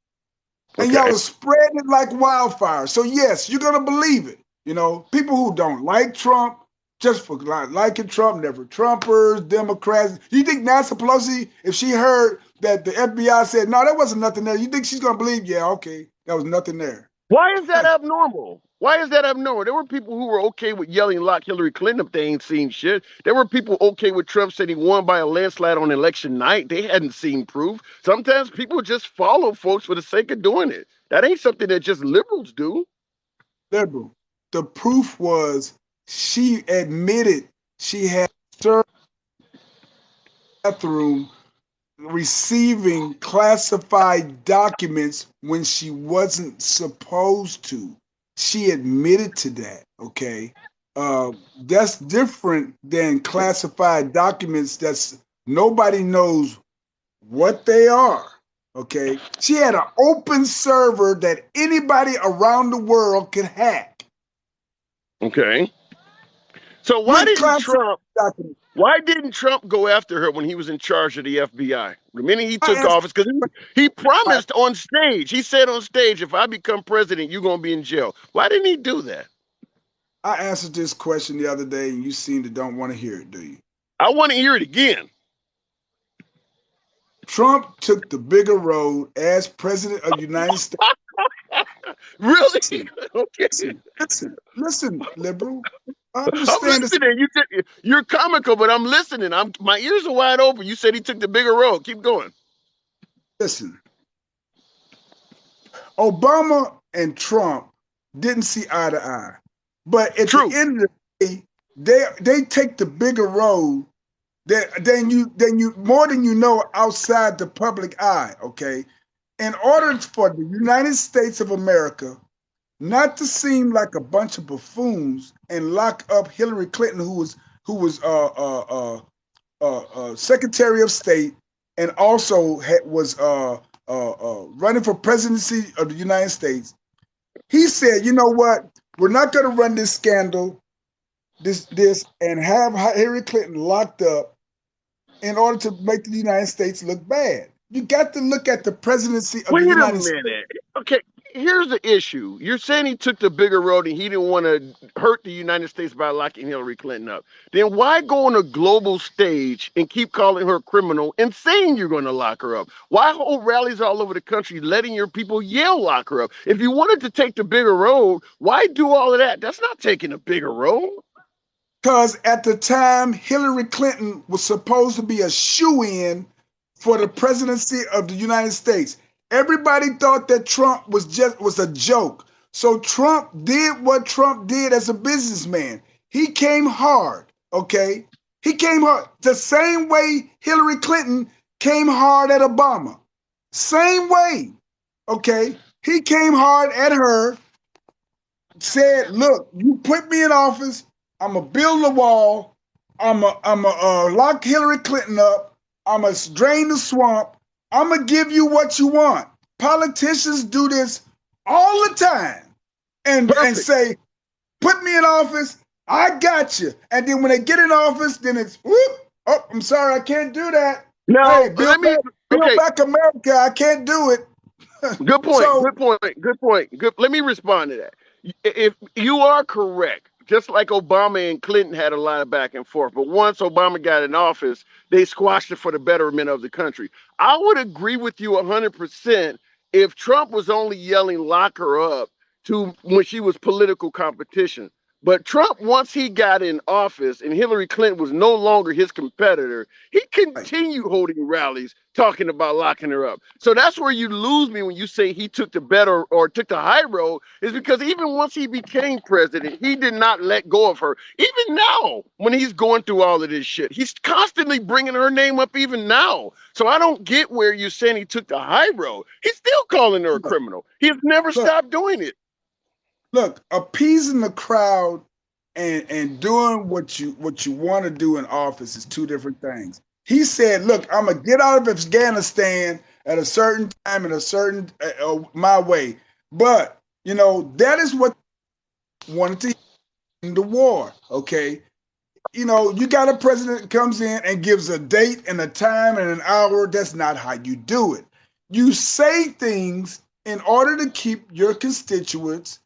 And y'all are spreading it like wildfire. So yes, you're gonna believe it. You know, people who don't like Trump, just for liking Trump, never Trumpers, Democrats. You think Nancy Pelosi, if she heard that the FBI said, no, there wasn't nothing there, you think she's going to believe, yeah, okay, there was nothing there? Why is that abnormal? Why is that abnormal? There were people who were okay with yelling lock Hillary Clinton if they ain't seen shit. There were people okay with Trump saying he won by a landslide on election night. They hadn't seen proof. Sometimes people just follow folks for the sake of doing it. That ain't something that just liberals do. Liberal. The proof was she admitted she had served bathroom receiving classified documents when she wasn't supposed to. she admitted to that. Okay, that's different than classified documents. That's nobody knows what they are. Okay, she had an open server that anybody around the world could hack. Okay. So why didn't Trump go after her when he was in charge of the FBI? The minute he took office, because he promised on stage, he said on stage, if I become president, you're gonna be in jail. Why didn't he do that? I answered this question the other day, and you seem to don't want to hear it, do you? I want to hear it again. Trump took the bigger road as president of the United States. Really? Okay. Listen, liberal. I I'm understand listening. You're comical, but I'm listening. My ears are wide open. You said he took the bigger road. Keep going. Listen, Obama and Trump didn't see eye to eye, but at the end of the day, they take the bigger road than you more than you know outside the public eye. Okay, in order for the United States of America not to seem like a bunch of buffoons and lock up Hillary Clinton, who was Secretary of State and also was running for presidency of the United States. He said, "You know what? We're not going to run this scandal, this, and have Hillary Clinton locked up in order to make the United States look bad. You got to look at the presidency of the United States." Okay, here's the issue. You're saying he took the bigger road and he didn't want to hurt the United States by locking Hillary Clinton up. Then why go on a global stage and keep calling her a criminal and saying you're going to lock her up? Why hold rallies all over the country letting your people yell lock her up? If you wanted to take the bigger road, why do all of that? That's not taking a bigger road. Because at the time, Hillary Clinton was supposed to be a shoo-in for the presidency of the United States. Everybody thought that Trump was a joke. So Trump did what Trump did as a businessman. He came hard, okay? He came hard the same way Hillary Clinton came hard at Obama. Same way, okay? He came hard at her, said, "Look, you put me in office, I'm going to build a wall, I'm going to lock Hillary Clinton up, I'm going to drain the swamp, I'm going to give you what you want." Politicians do this all the time and say, "Put me in office, I got you." And then when they get in office, then it's, "Whoop, oh, I'm sorry, I can't do that. No, hey, build back America, I can't do it." Good point. Good point. Let me respond to that. If you are correct, just like Obama and Clinton had a lot of back and forth, but once Obama got in office, they squashed it for the betterment of the country. I would agree with you 100% if Trump was only yelling "lock her up" to when she was political competition. But Trump, once he got in office and Hillary Clinton was no longer his competitor, he continued holding rallies talking about locking her up. So that's where you lose me when you say he took the better or took the high road, is because even once he became president, he did not let go of her. Even now, when he's going through all of this shit, he's constantly bringing her name up even now. So I don't get where you're saying he took the high road. He's still calling her a criminal. He has never stopped doing it. Look, appeasing the crowd and doing what you want to do in office is two different things. He said, "Look, I'm gonna get out of Afghanistan at a certain time in a certain my way," but you know that is what wanted to end the war. Okay, you know you got a president that comes in and gives a date and a time and an hour. That's not how you do it. You say things in order to keep your constituents,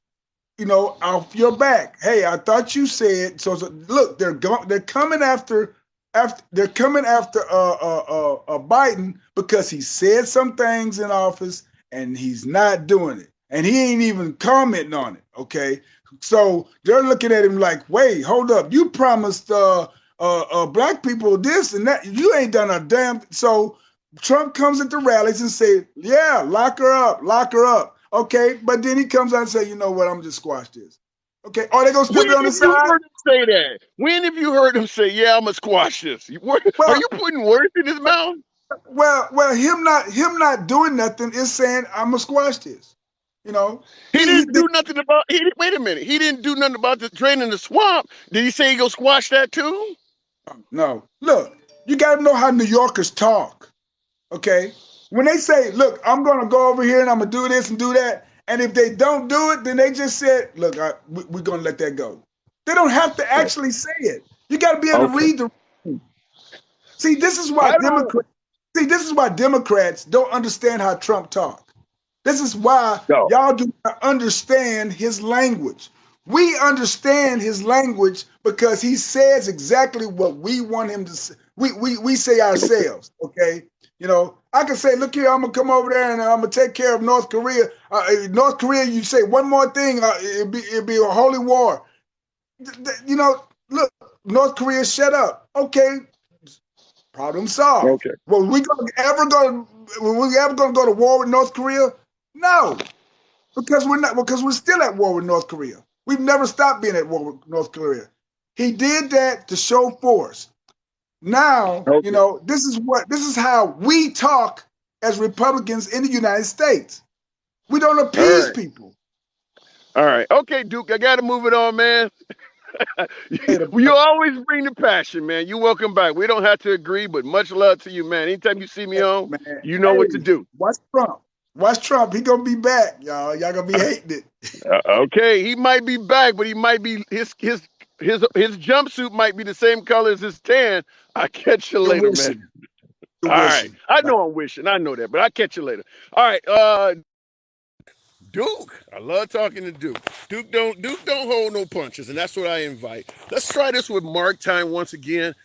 you know, off your back. Hey, I thought you said so. Look, they're coming after Biden because he said some things in office and he's not doing it, and he ain't even commenting on it. Okay, so they're looking at him like, "Wait, hold up, you promised black people this and that. You ain't done a damn." So Trump comes at the rallies and say, "Yeah, lock her up, lock her up." Okay, but then he comes out and say, "You know what? I'm just squash this." Okay, are they gonna still be on the side? When have you heard him say that? When have you heard him say, "Yeah, I'm gonna squash this"? Are you putting words in his mouth? Well, him not doing nothing is saying, "I'm gonna squash this." You know, He didn't do nothing about. Wait a minute. He didn't do nothing about the draining the swamp. Did he say he gonna squash that too? no. Look, you got to know how New Yorkers talk. Okay, when they say, "Look, I'm going to go over here and I'm going to do this and do that," and if they don't do it, then they just said, "Look, we're going to let that go." They don't have to actually say it. You got to be able to read the. See, this is why Democrats. See, this is why Democrats don't understand how Trump talks. This is why y'all do not understand his language. We understand his language because he says exactly what we want him to say. We say ourselves, okay? You know, I can say, look here, I'm gonna come over there and I'm gonna take care of North Korea. North Korea, you say one more thing, it'd be a holy war. You know, look, North Korea, shut up. Okay, problem solved. Okay. Well, we ever gonna go to war with North Korea? No, because we're not. Because we're still at war with North Korea. We've never stopped being at war with North Korea. He did that to show force. Now, you know, this is how we talk as Republicans in the United States. We don't appease people. All right. Okay, Duke, I got to move it on, man. You always bring the passion, man. You're welcome back. We don't have to agree, but much love to you, man. Anytime you see me on, man, you know what to do. Watch Trump. Watch Trump. He gonna be back, y'all. Y'all gonna be hating it. Okay, he might be back, but he might be his jumpsuit might be the same color as his tan. I'll catch you later, man. All right. I know I'm wishing. I know that, but I'll catch you later. All right. Duke. I love talking to Duke. Duke don't hold no punches, and that's what I invite. Let's try this with Mark Time once again.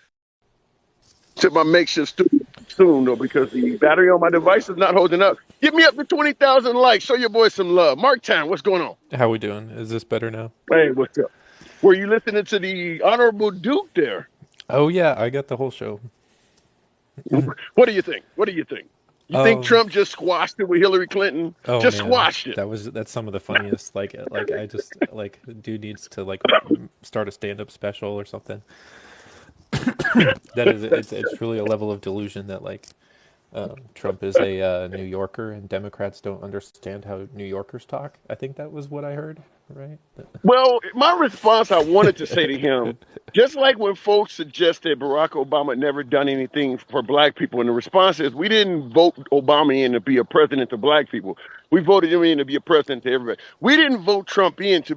To my makeshift studio soon, though, because the battery on my device is not holding up. Get me up to 20,000 likes. Show your boy some love. Mark Time, what's going on? How we doing? Is this better now? Hey, what's up? Were you listening to the Honorable Duke there? Oh, yeah, I got the whole show. What do you think? You think Trump just squashed it with Hillary Clinton? Oh, just man, squashed it. That's some of the funniest. I just dude needs to start a stand-up special or something. It's truly a level of delusion that Trump is a New Yorker and Democrats don't understand how New Yorkers talk. I think that was what I heard, right? Well, my response I wanted to say to him, just like when folks suggested Barack Obama never done anything for black people, and the response is we didn't vote Obama in to be a president to black people. We voted him in to be a president to everybody. We didn't vote Trump in to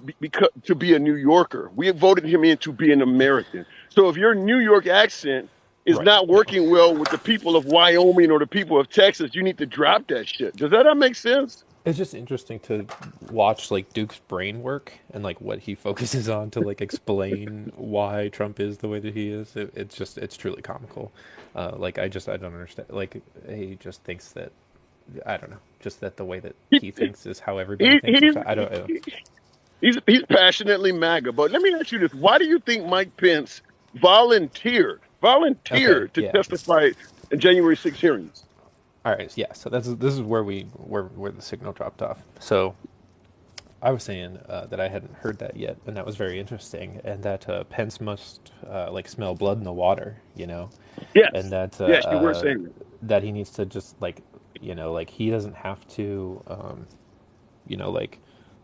be a New Yorker. We voted him in to be an American. So if your New York accent is not working well with the people of Wyoming or the people of Texas, you need to drop that shit. Does that make sense? It's just interesting to watch Duke's brain work and what he focuses on to explain why Trump is the way that he is. It's truly comical. I don't understand. He just thinks that, I don't know, just that the way that he thinks is how everybody thinks. I don't know. He's passionately MAGA. But let me ask you this: why do you think Mike Pence volunteered to testify in January 6 hearings? All right, yeah. So this is where the signal dropped off. So I was saying that I hadn't heard that yet, and that was very interesting, and that Pence must smell blood in the water, you know. Yes. And that yes, you were saying that he needs to just he doesn't have to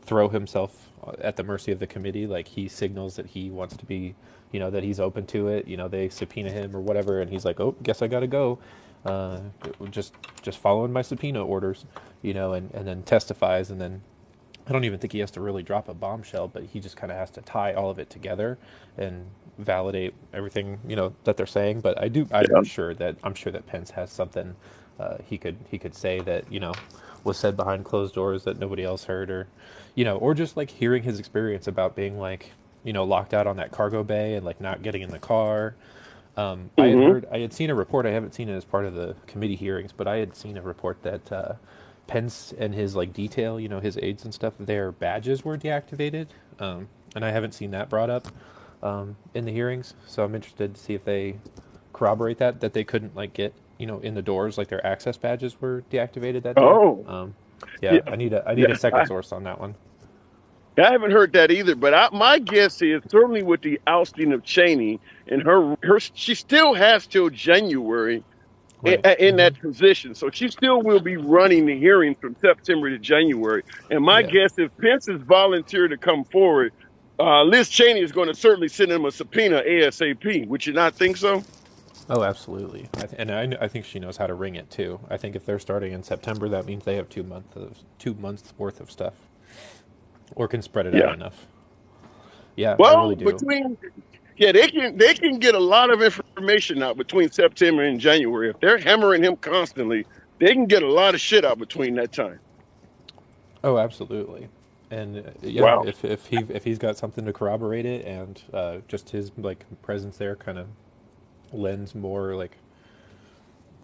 throw himself at the mercy of the committee. He signals that he wants to be, that he's open to it. They subpoena him or whatever, and he's like, oh, guess I gotta go. Just following my subpoena orders, and then testifies, and then I don't even think he has to really drop a bombshell, but he just kind of has to tie all of it together and validate everything, that they're saying. But I'm sure that Pence has something he could say that, was said behind closed doors that nobody else heard, or just hearing his experience about being locked out on that cargo bay and not getting in the car. I had seen a report. I haven't seen it as part of the committee hearings, but I had seen a report that Pence and his detail, his aides and stuff, their badges were deactivated, and I haven't seen that brought up in the hearings. So I'm interested to see if they corroborate that they couldn't get in the doors, their access badges were deactivated that day. I need a second source on that one. I haven't heard that either, but my guess is certainly with the ousting of Cheney and her she still has till January in, Right. in that position. So she still will be running the hearings from September to January. And my Yeah. guess, if Pence is volunteered to come forward, Liz Cheney is going to certainly send him a subpoena ASAP. Would you not think so? Oh, absolutely. I think she knows how to ring it too. I think if they're starting in September, that means they have 2 months worth of stuff, or can spread it out Yeah. enough. Yeah, I Well, really do. they can get a lot of information out between September and January. If they're hammering him constantly, they can get a lot of shit out between that time. Oh, absolutely. And yeah, Wow. if he's got something to corroborate it, and just his like presence there kind of lends more like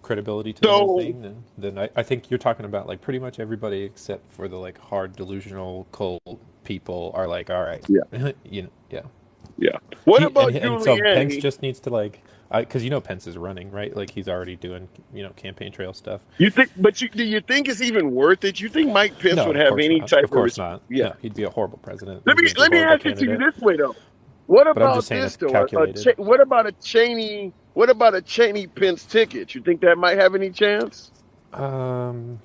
credibility to the whole So thing, then I think you're talking about like pretty much everybody except for the like hard delusional cold people are like, all right, yeah, yeah. yeah. What about And so Pence Giuliani? just needs to like, because Pence is running, right? Like he's already doing campaign trail stuff. You think, but do you think it's even worth it? You think Mike Pence No, would of have course any not. type Of of course not. yeah? No, he'd be a horrible president. Let He'd me be a let me horrible ask it to you candidate. this way though. What But I'm just about saying this it's though? calculated. What about a Cheney? What about a Cheney Pence ticket? You think that might have any chance? Um,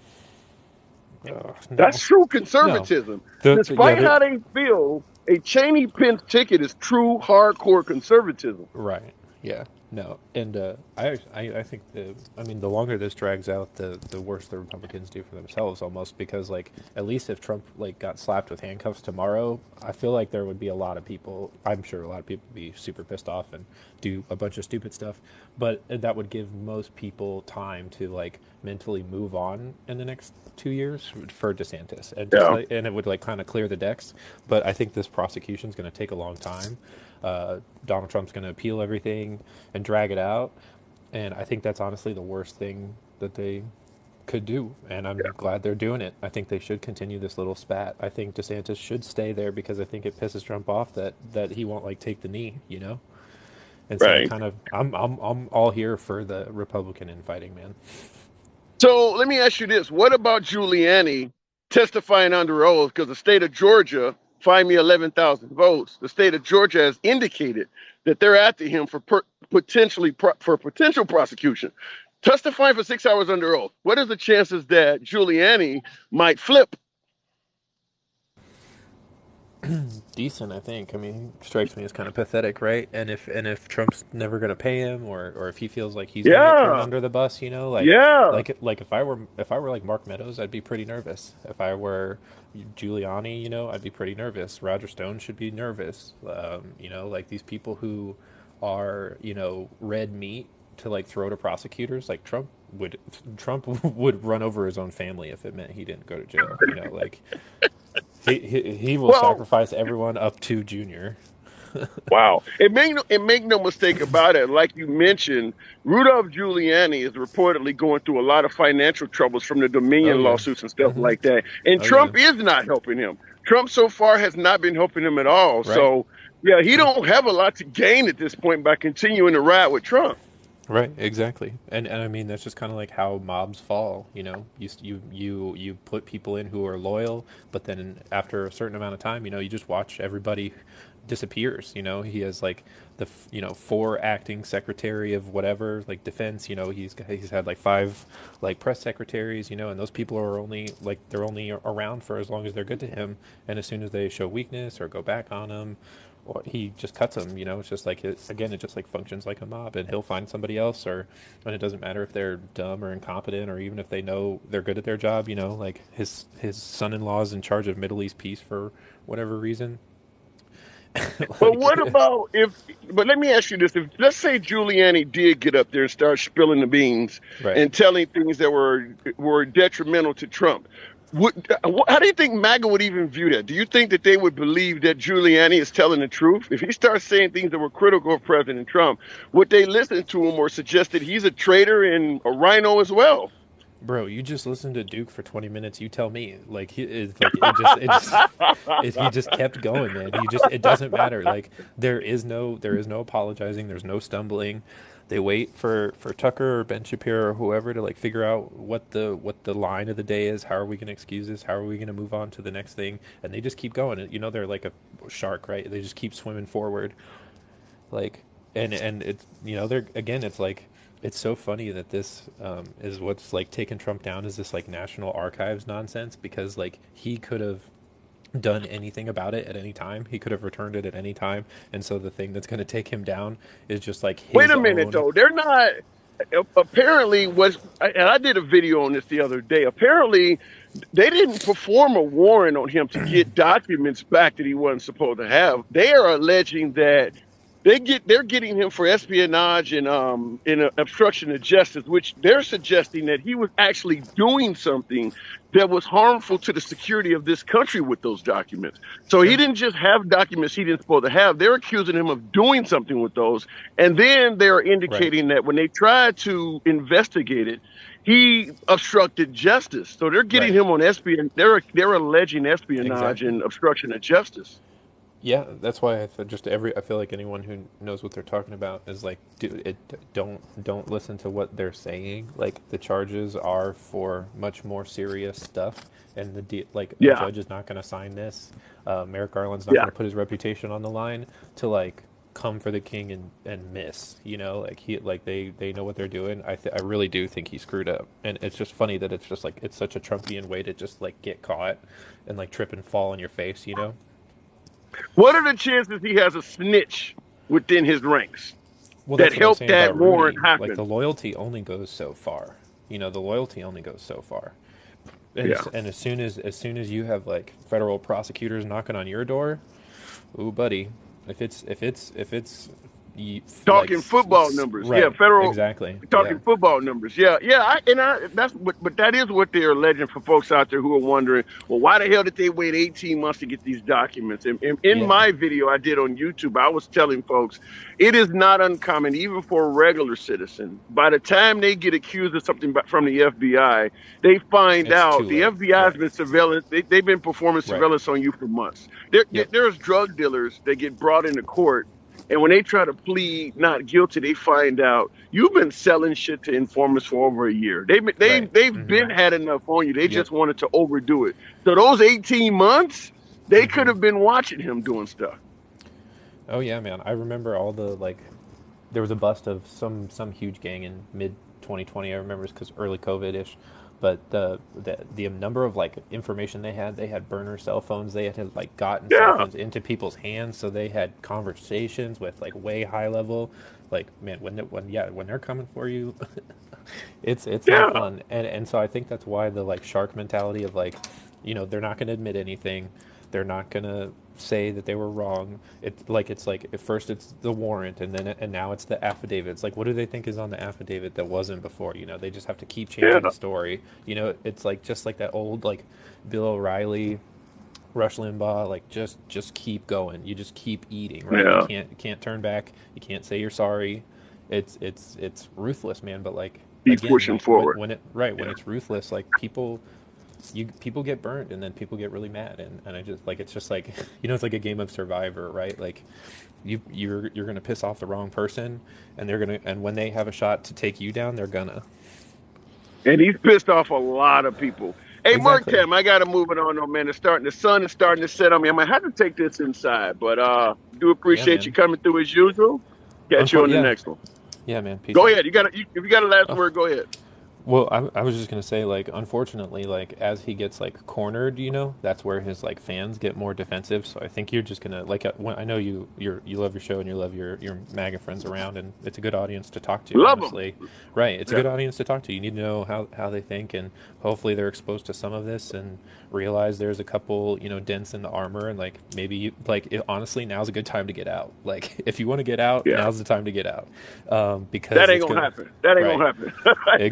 That's no, true no. conservatism. Yeah, Despite how they feel, a Cheney Pence ticket is true hardcore conservatism. right. Yeah. No. And I think the longer this drags out, the worse the Republicans do for themselves almost, because like at least if Trump like got slapped with handcuffs tomorrow, I feel like there would be a lot of people, I'm sure a lot of people would be super pissed off and do a bunch of stupid stuff, but that would give most people time to like mentally move on in the next 2 years for DeSantis, and just Yeah. like, and it would like kind of clear the decks. But I think this prosecution is going to take a long time. Donald Trump's going to appeal everything and drag it out, and I think that's honestly the worst thing that they could do. And I'm glad they're doing it. I think they should continue this little spat. I think DeSantis should stay there because I think it pisses Trump off that he won't like take the knee. And so Right. I'm all here for the Republican infighting, man. So let me ask you this: what about Giuliani testifying under oath? Because the state of Georgia, find me 11,000 votes. The state of Georgia has indicated that they're after him for potential prosecution. Testifying for 6 hours under oath. What are the chances that Giuliani might flip? Decent, I think. I mean, he strikes me as kind of pathetic, right? And if Trump's never going to pay him, or if he feels like he's going to get thrown Yeah, under the bus, like yeah, like if I were like Mark Meadows, I'd be pretty nervous. If I were Giuliani, I'd be pretty nervous. Roger Stone should be nervous. Like these people who are red meat to like throw to prosecutors, like Trump would run over his own family if it meant he didn't go to jail. Like he will Well, sacrifice everyone up to Junior. wow. It make no mistake about it. Like you mentioned, Rudolph Giuliani is reportedly going through a lot of financial troubles from the Oh Dominion yeah. lawsuits and stuff like that. And Oh yeah. Trump is not helping him. Trump so far has not been helping him at all. Right. So yeah, he True. don't have a lot to gain at this point by continuing to ride with Trump. Right. Exactly. And I mean that's just kind of like how mobs fall. You put people in who are loyal, but then after a certain amount of time, you just watch everybody disappears. He has like four acting secretary of whatever, like defense. He's had like five like press secretaries. And those people are only around for as long as they're good to him, and as soon as they show weakness or go back on him, or he just cuts them. It's just like it just like functions like a mob, and he'll find somebody else, and it doesn't matter if they're dumb or incompetent, or even if they know they're good at their job. Like his son-in-law is in charge of Middle East peace for whatever reason. But like what about if? But let me ask you this: if let's say Giuliani did get up there and start spilling the beans right. and telling things that were detrimental to Trump, how do you think MAGA would even view that? Do you think that they would believe that Giuliani is telling the truth? If he starts saying things that were critical of President Trump, would they listen to him or suggest that he's a traitor and a rhino as well? Bro, you just listened to Duke for 20 minutes. You tell me. Like he just kept going, man. It doesn't matter. Like there is no apologizing. There's no stumbling. They wait for Tucker or Ben Shapiro or whoever to like figure out what the line of the day is. How are we going to excuse this? How are we going to move on to the next thing? And they just keep going. They're like a shark, right? They just keep swimming forward. Like and it's they're again it's like it's so funny that this is what's like taking Trump down, is this like National Archives nonsense, because like he could have done anything about it at any time. He could have returned it at any time. And so the thing that's going to take him down is just like Wait his a minute, own. though. They're not. Apparently, and I did a video on this the other day. Apparently, they didn't perform a warrant on him to get documents back that he wasn't supposed to have. They are alleging that they're getting him for espionage and obstruction of justice, which they're suggesting that he was actually doing something that was harmful to the security of this country with those documents. So he Sure. didn't just have documents he didn't supposed to have. They're accusing him of doing something with those, and then they're Right. indicating that when they tried to investigate it, he obstructed justice. So they're getting Right. him on espionage. They're alleging espionage Exactly. and obstruction of justice. Yeah, that's why I feel like anyone who knows what they're talking about is like, don't listen to what they're saying. Like the charges are for much more serious stuff, and like a Yeah, judge is not going to sign this. Merrick Garland's not yeah. going to put his reputation on the line to like come for the king and miss. You know, like they know what they're doing. I really do think he screwed up, and it's just funny that it's just like it's such a Trumpian way to just like get caught and like trip and fall on your face. You know. What are the chances he has a snitch within his ranks Well, that that's what I'm helped saying that about warrant Rudy. Like happen? the loyalty only goes so far. You know, the loyalty only goes so far. And Yeah. as soon as you have like federal prosecutors knocking on your door, ooh, buddy, if it's Talking football numbers. Yeah, right, federal exactly, yeah, talking football numbers. Yeah, yeah. But that is what they're alleging for folks out there who are wondering, well, why the hell did they wait 18 months to get these documents? And in yeah, my video I did on YouTube, I was telling folks it is not uncommon, even for a regular citizen. By the time they get accused of something from the FBI, they find it's out too the late. FBI has Right, been surveillance. They've been performing right, surveillance on you for months. There, yep, there's drug dealers that get brought into court, and when they try to plead not guilty, they find out you've been selling shit to informers for over a year. right, They've been had enough on you. They yep, just wanted to overdo it. So those 18 months, they could hmm. have been watching him doing stuff. Oh yeah, man. I remember all the like. There was a bust of some huge gang in mid 2020. I remember because early COVID ish, but the number of like information they had burner cell phones. They had like gotten cell Yeah, phones into people's hands, so they had conversations with like way high level. Like man, when they're coming for you, it's not yeah, fun. And so I think that's why the like shark mentality of like, they're not going to admit anything. They're not going to say that they were wrong. It's like at first it's the warrant, and now it's the affidavit. It's like, what do they think is on the affidavit that wasn't before? They just have to keep changing yeah, the story. It's like just like that old like Bill O'Reilly, Rush Limbaugh, like just keep going. You just keep eating, right? You yeah. can't turn back. You can't say you're sorry. It's ruthless, man. But like Keep again, pushing forward. when Yeah. it's ruthless, like people get burnt, and then people get really mad, and I just like it's just like it's like a game of Survivor, right? Like you're gonna piss off the wrong person, and when they have a shot to take you down, they're gonna. And he's pissed off a lot of people. Hey, Mark Exactly. Tam, I gotta move it on though, man. The sun is starting to set on me. I might have to take this inside, but do Yeah, appreciate you man. coming through as usual. Catch you on the Yeah, next one. yeah, man. Peace Go out. ahead. If you got a last Oh, word, go ahead. well, I was just gonna say, like, unfortunately, like, as he gets like cornered, that's where his like fans get more defensive. So I think you're just gonna like, I know you love your show and you love your MAGA friends around, and it's a good audience to talk to. Love them. Honestly, right? It's a Yeah. good audience to talk to. You need to know how they think, and hopefully they're exposed to some of this and realize there's a couple dents in the armor, and like maybe honestly, now's a good time to get out. Like, if you want to get out, Yeah. now's the time to get out, That because ain't it's gonna gonna. happen. That ain't Right. gonna happen.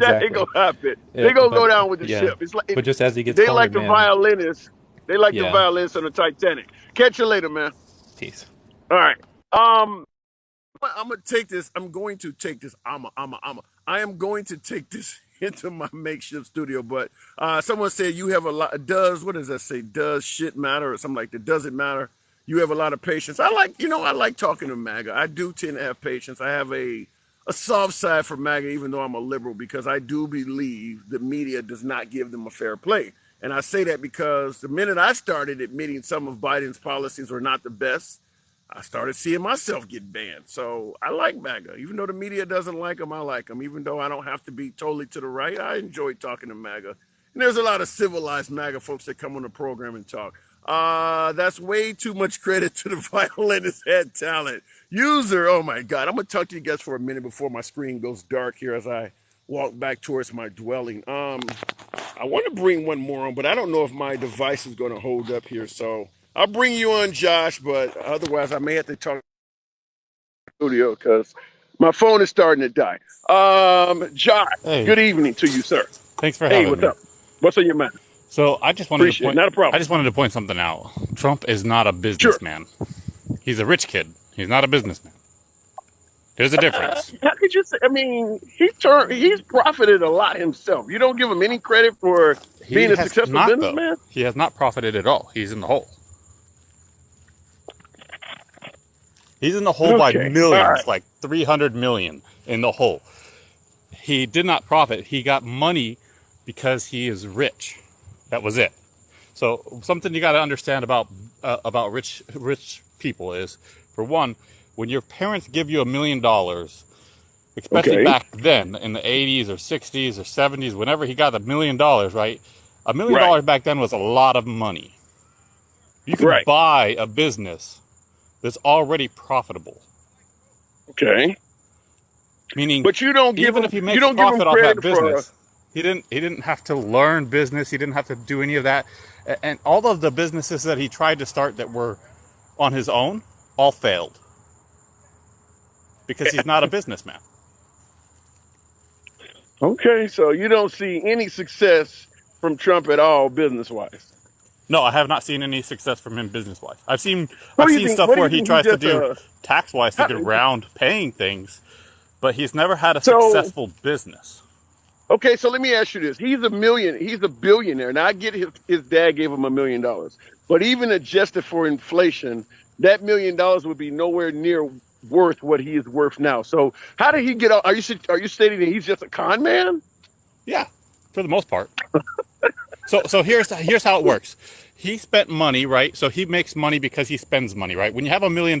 That ain't gonna Exactly. happen. Yeah, They gonna go but down with the yeah, ship. It's like but just as he gets they like cornered, the man. violinists. They like the Yeah. violinists on the Titanic. Catch you later, man. Peace. All right. I'm gonna take this. I'm going to take this. I am going to take this into my makeshift studio. But someone said you have a lot. What does that say? Does shit matter or something like that? Does it matter? You have a lot of patience. I like talking to MAGA. I do tend to have patience. I have a soft side for MAGA, even though I'm a liberal, because I do believe the media does not give them a fair play. And I say that because the minute I started admitting some of Biden's policies were not the best, I started seeing myself get banned. So I like MAGA. Even though the media doesn't like them, I like them. Even though I don't have to be totally to the right, I enjoy talking to MAGA. And there's a lot of civilized MAGA folks that come on the program and talk. That's way too much credit to the violinist head talent. User, oh my God. I'm going to talk to you guys for a minute before my screen goes dark here as I walk back towards my dwelling. I want to bring one more on, but I don't know if my device is going to hold up here. So I'll bring you on, Josh, but otherwise I may have to talk studio because my phone is starting to die. Josh, Hey, good evening to you, sir. thanks for Hey, having what's me. up? What's on your mind? So I just wanted to Appreciate it. point. Not a problem. I just wanted to point something out. Trump is not a Sure. businessman. He's a rich kid. He's not a businessman. There's a difference. How could you say? I mean, he's profited a lot himself. You don't give him any credit for He being a has successful not, though. businessman? He has not profited at all. He's in the hole. He's in the hole by Okay. All millions, right. like 300 million in the hole. He did not profit. He got money because he is rich. That was it. So something you got to understand about rich people is, for one, when your parents give you $1 million, especially Okay. back then in the 80s or 60s or 70s, whenever he got $1 million, right? $1 million Right. back then was a lot of money. You could Right. buy a business that's already profitable. Okay. Meaning, But you don't give even him if he you makes don't give him profit off that credit for business, he didn't have to learn business. He didn't have to do any of that. And all of the businesses that he tried to start that were on his own all failed because he's not a businessman. Okay, so you don't see any success from Trump at all, business wise. No, I have not seen any success from him business wise. I've seen What do you think? stuff What do where you he think? He tries to just do tax wise to how, get around paying things, but he's never had a so successful business. okay, so let me ask you this. He's a billionaire. Now I get his dad gave him $1 million. But even adjusted for inflation, that $1 million would be nowhere near worth what he is worth now. So how did he get out? Are you stating that he's just a con man? Yeah, for the most part. So here's how it works. He spent money, right? So he makes money because he spends money, right? When you have $1 million,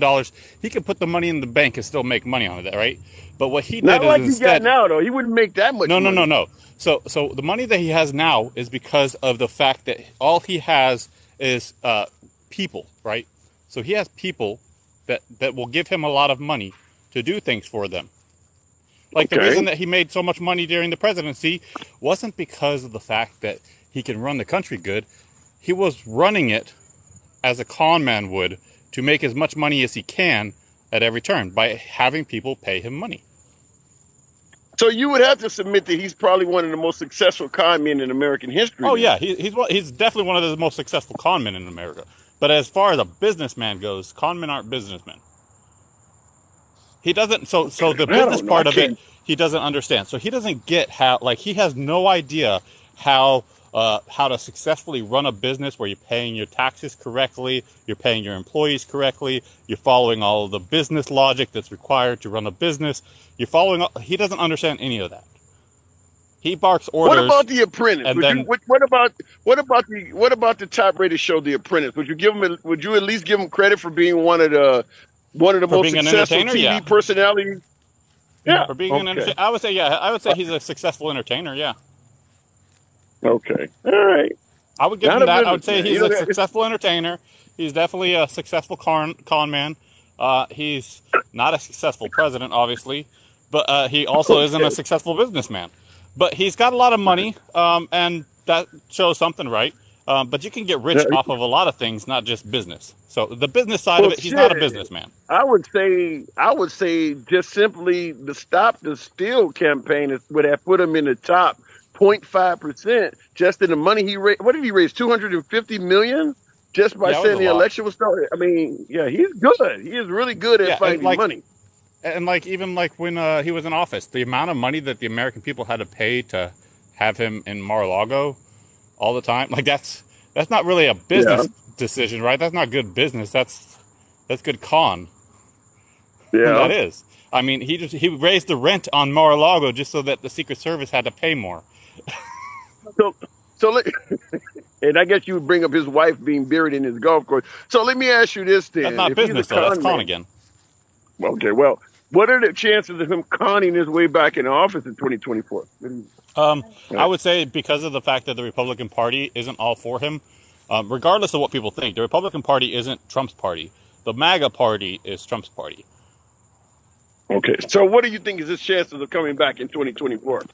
he can put the money in the bank and still make money on it, right? But what he Not did is like he got instead, now though. He wouldn't make that much money. no. So the money that he has now is because of the fact that all he has is people, right? So he has people that will give him a lot of money to do things for them. Like the reason Okay. that he made so much money during the presidency wasn't because of the fact that he can run the country good. He was running it as a con man would to make as much money as he can at every turn by having people pay him money. So you would have to submit that he's probably one of the most successful con men in American history Oh then. yeah, he's definitely one of the most successful con men in America. But as far as a businessman goes, con men aren't businessmen. He doesn't. So the I business don't know. I part of it, can't. he doesn't understand. So he doesn't get how. Like he has no idea how to successfully run a business where you're paying your taxes correctly, you're paying your employees correctly, you're following all of the business logic that's required to run a business. You're following. He doesn't understand any of that. He barks What orders, about The Apprentice? and then What about the top rated show The Apprentice? Would you at least give him credit for being one of the for most being an successful entertainer, yeah. TV personalities? Yeah. For being an Okay. entertainer, I would say, yeah. I would say he's a successful entertainer, yeah. Okay. All right. I would give Not him a that. I would say businessman. You he's know a that. successful entertainer. He's definitely a successful con man. He's not a successful president, obviously, but he also isn't a Okay. successful businessman. But he's got a lot of money, and that shows something, right? But you can get rich off of a lot of things, not just business. So the business side of Well, it, he's not a shit. businessman. I would say just simply the Stop the Steal campaign would have put him in the top 0.5% just in the money he raised. What did he raise? 250 million just by Yeah, it was saying a the lot. election was started. I mean, yeah, he's good. He is really good at Yeah, and finding money. even when he was in office, the amount of money that the American people had to pay to have him in Mar-a-Lago all the time, like that's not really a Yeah, business decision, right? That's not good business. That's good con. yeah. That is. I mean, he raised the rent on Mar-a-Lago just so that the Secret Service had to pay more. So, So let, and I guess you would bring up his wife being buried in his golf course. So let me ask you this That's then: not if he's a business though. That's con con man, again. okay, well, what are the chances of him conning his way back in office in 2024? I would say because of the fact that the Republican Party isn't all for him, regardless of what people think, the Republican Party isn't Trump's party. The MAGA party is Trump's party. Okay, so what do you think is his chances of coming back in 2024?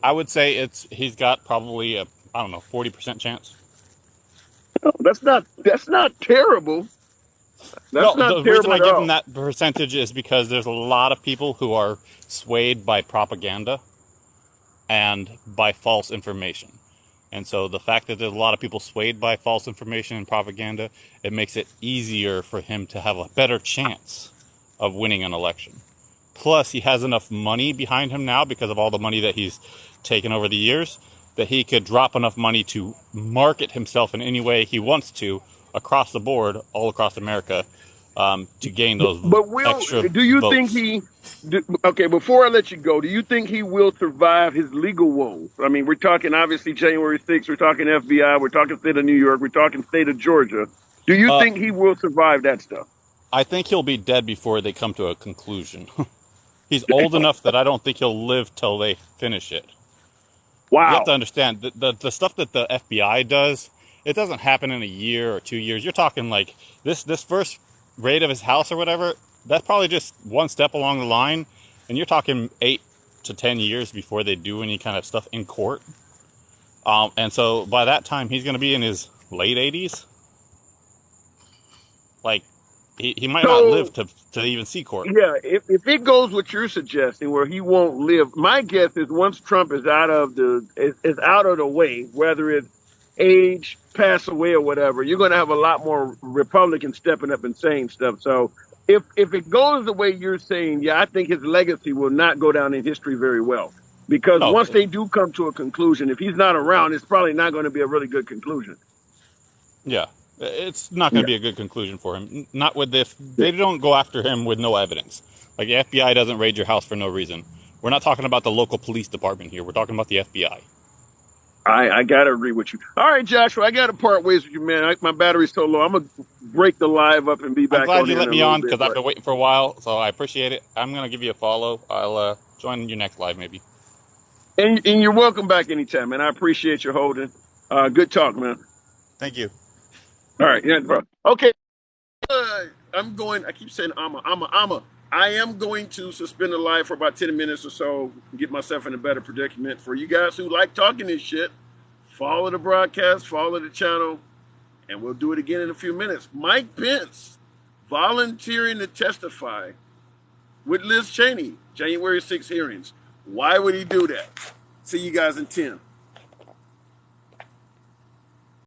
I would say he's got probably a, I don't know, 40% chance. Oh, that's not terrible. That's Well, not the reason terrible I at give him all. that percentage is because there's a lot of people who are swayed by propaganda and by false information. And so the fact that there's a lot of people swayed by false information and propaganda, it makes it easier for him to have a better chance of winning an election. Plus, he has enough money behind him now because of all the money that he's taken over the years that he could drop enough money to market himself in any way he wants to across the board, all across America, to gain those But extra do you think votes. okay, before I let you go, do you think he will survive his legal woes? I mean, we're talking obviously January 6th, we're talking FBI, we're talking state of New York, we're talking state of Georgia. Do you Uh, think he will survive that stuff? I think he'll be dead before they come to a conclusion. He's old enough that I don't think he'll live till they finish it. You have to Wow. understand the stuff that the FBI does, it doesn't happen in a year or 2 years. You're talking like this first raid of his house or whatever, that's probably just one step along the line, and you're talking 8 to 10 years before they do any kind of stuff in court. And so by that time he's going to be in his late 80s. Like he might not live So to even see court. yeah, if it goes what you're suggesting, where he won't live, my guess is once Trump is out of the way, whether it's age, pass away, or whatever, you're going to have a lot more Republicans stepping up and saying stuff. So if it goes the way you're saying, yeah, I think his legacy will not go down in history very well, because No, once they do come to a conclusion, if he's not around, it's probably not going to be a really good conclusion. yeah, it's not going Yeah. to be a good conclusion for him. Not with this. They don't go after him with no evidence. Like the FBI doesn't raid your house for no reason. We're not talking about the local police department here. We're talking about the FBI. I gotta agree with you. All right, Joshua, I gotta part ways with you, man. My battery's so low. I'm gonna break the live up and be I'm back glad on you here in let a me little on bit. because I've But been waiting for a while, so I appreciate it. I'm going to give you a follow. I'll join your next live maybe. and you're welcome back anytime, man. I appreciate your holding. Good talk, man. Thank you. All right, yeah, bro. Okay. I'm going. I keep saying I am going to suspend the live for about 10 minutes or so, get myself in a better predicament. For you guys who like talking this shit, follow the broadcast, follow the channel, and we'll do it again in a few minutes. Mike Pence volunteering to testify with Liz Cheney, January 6 hearings. Why would he do that? See you guys in 10.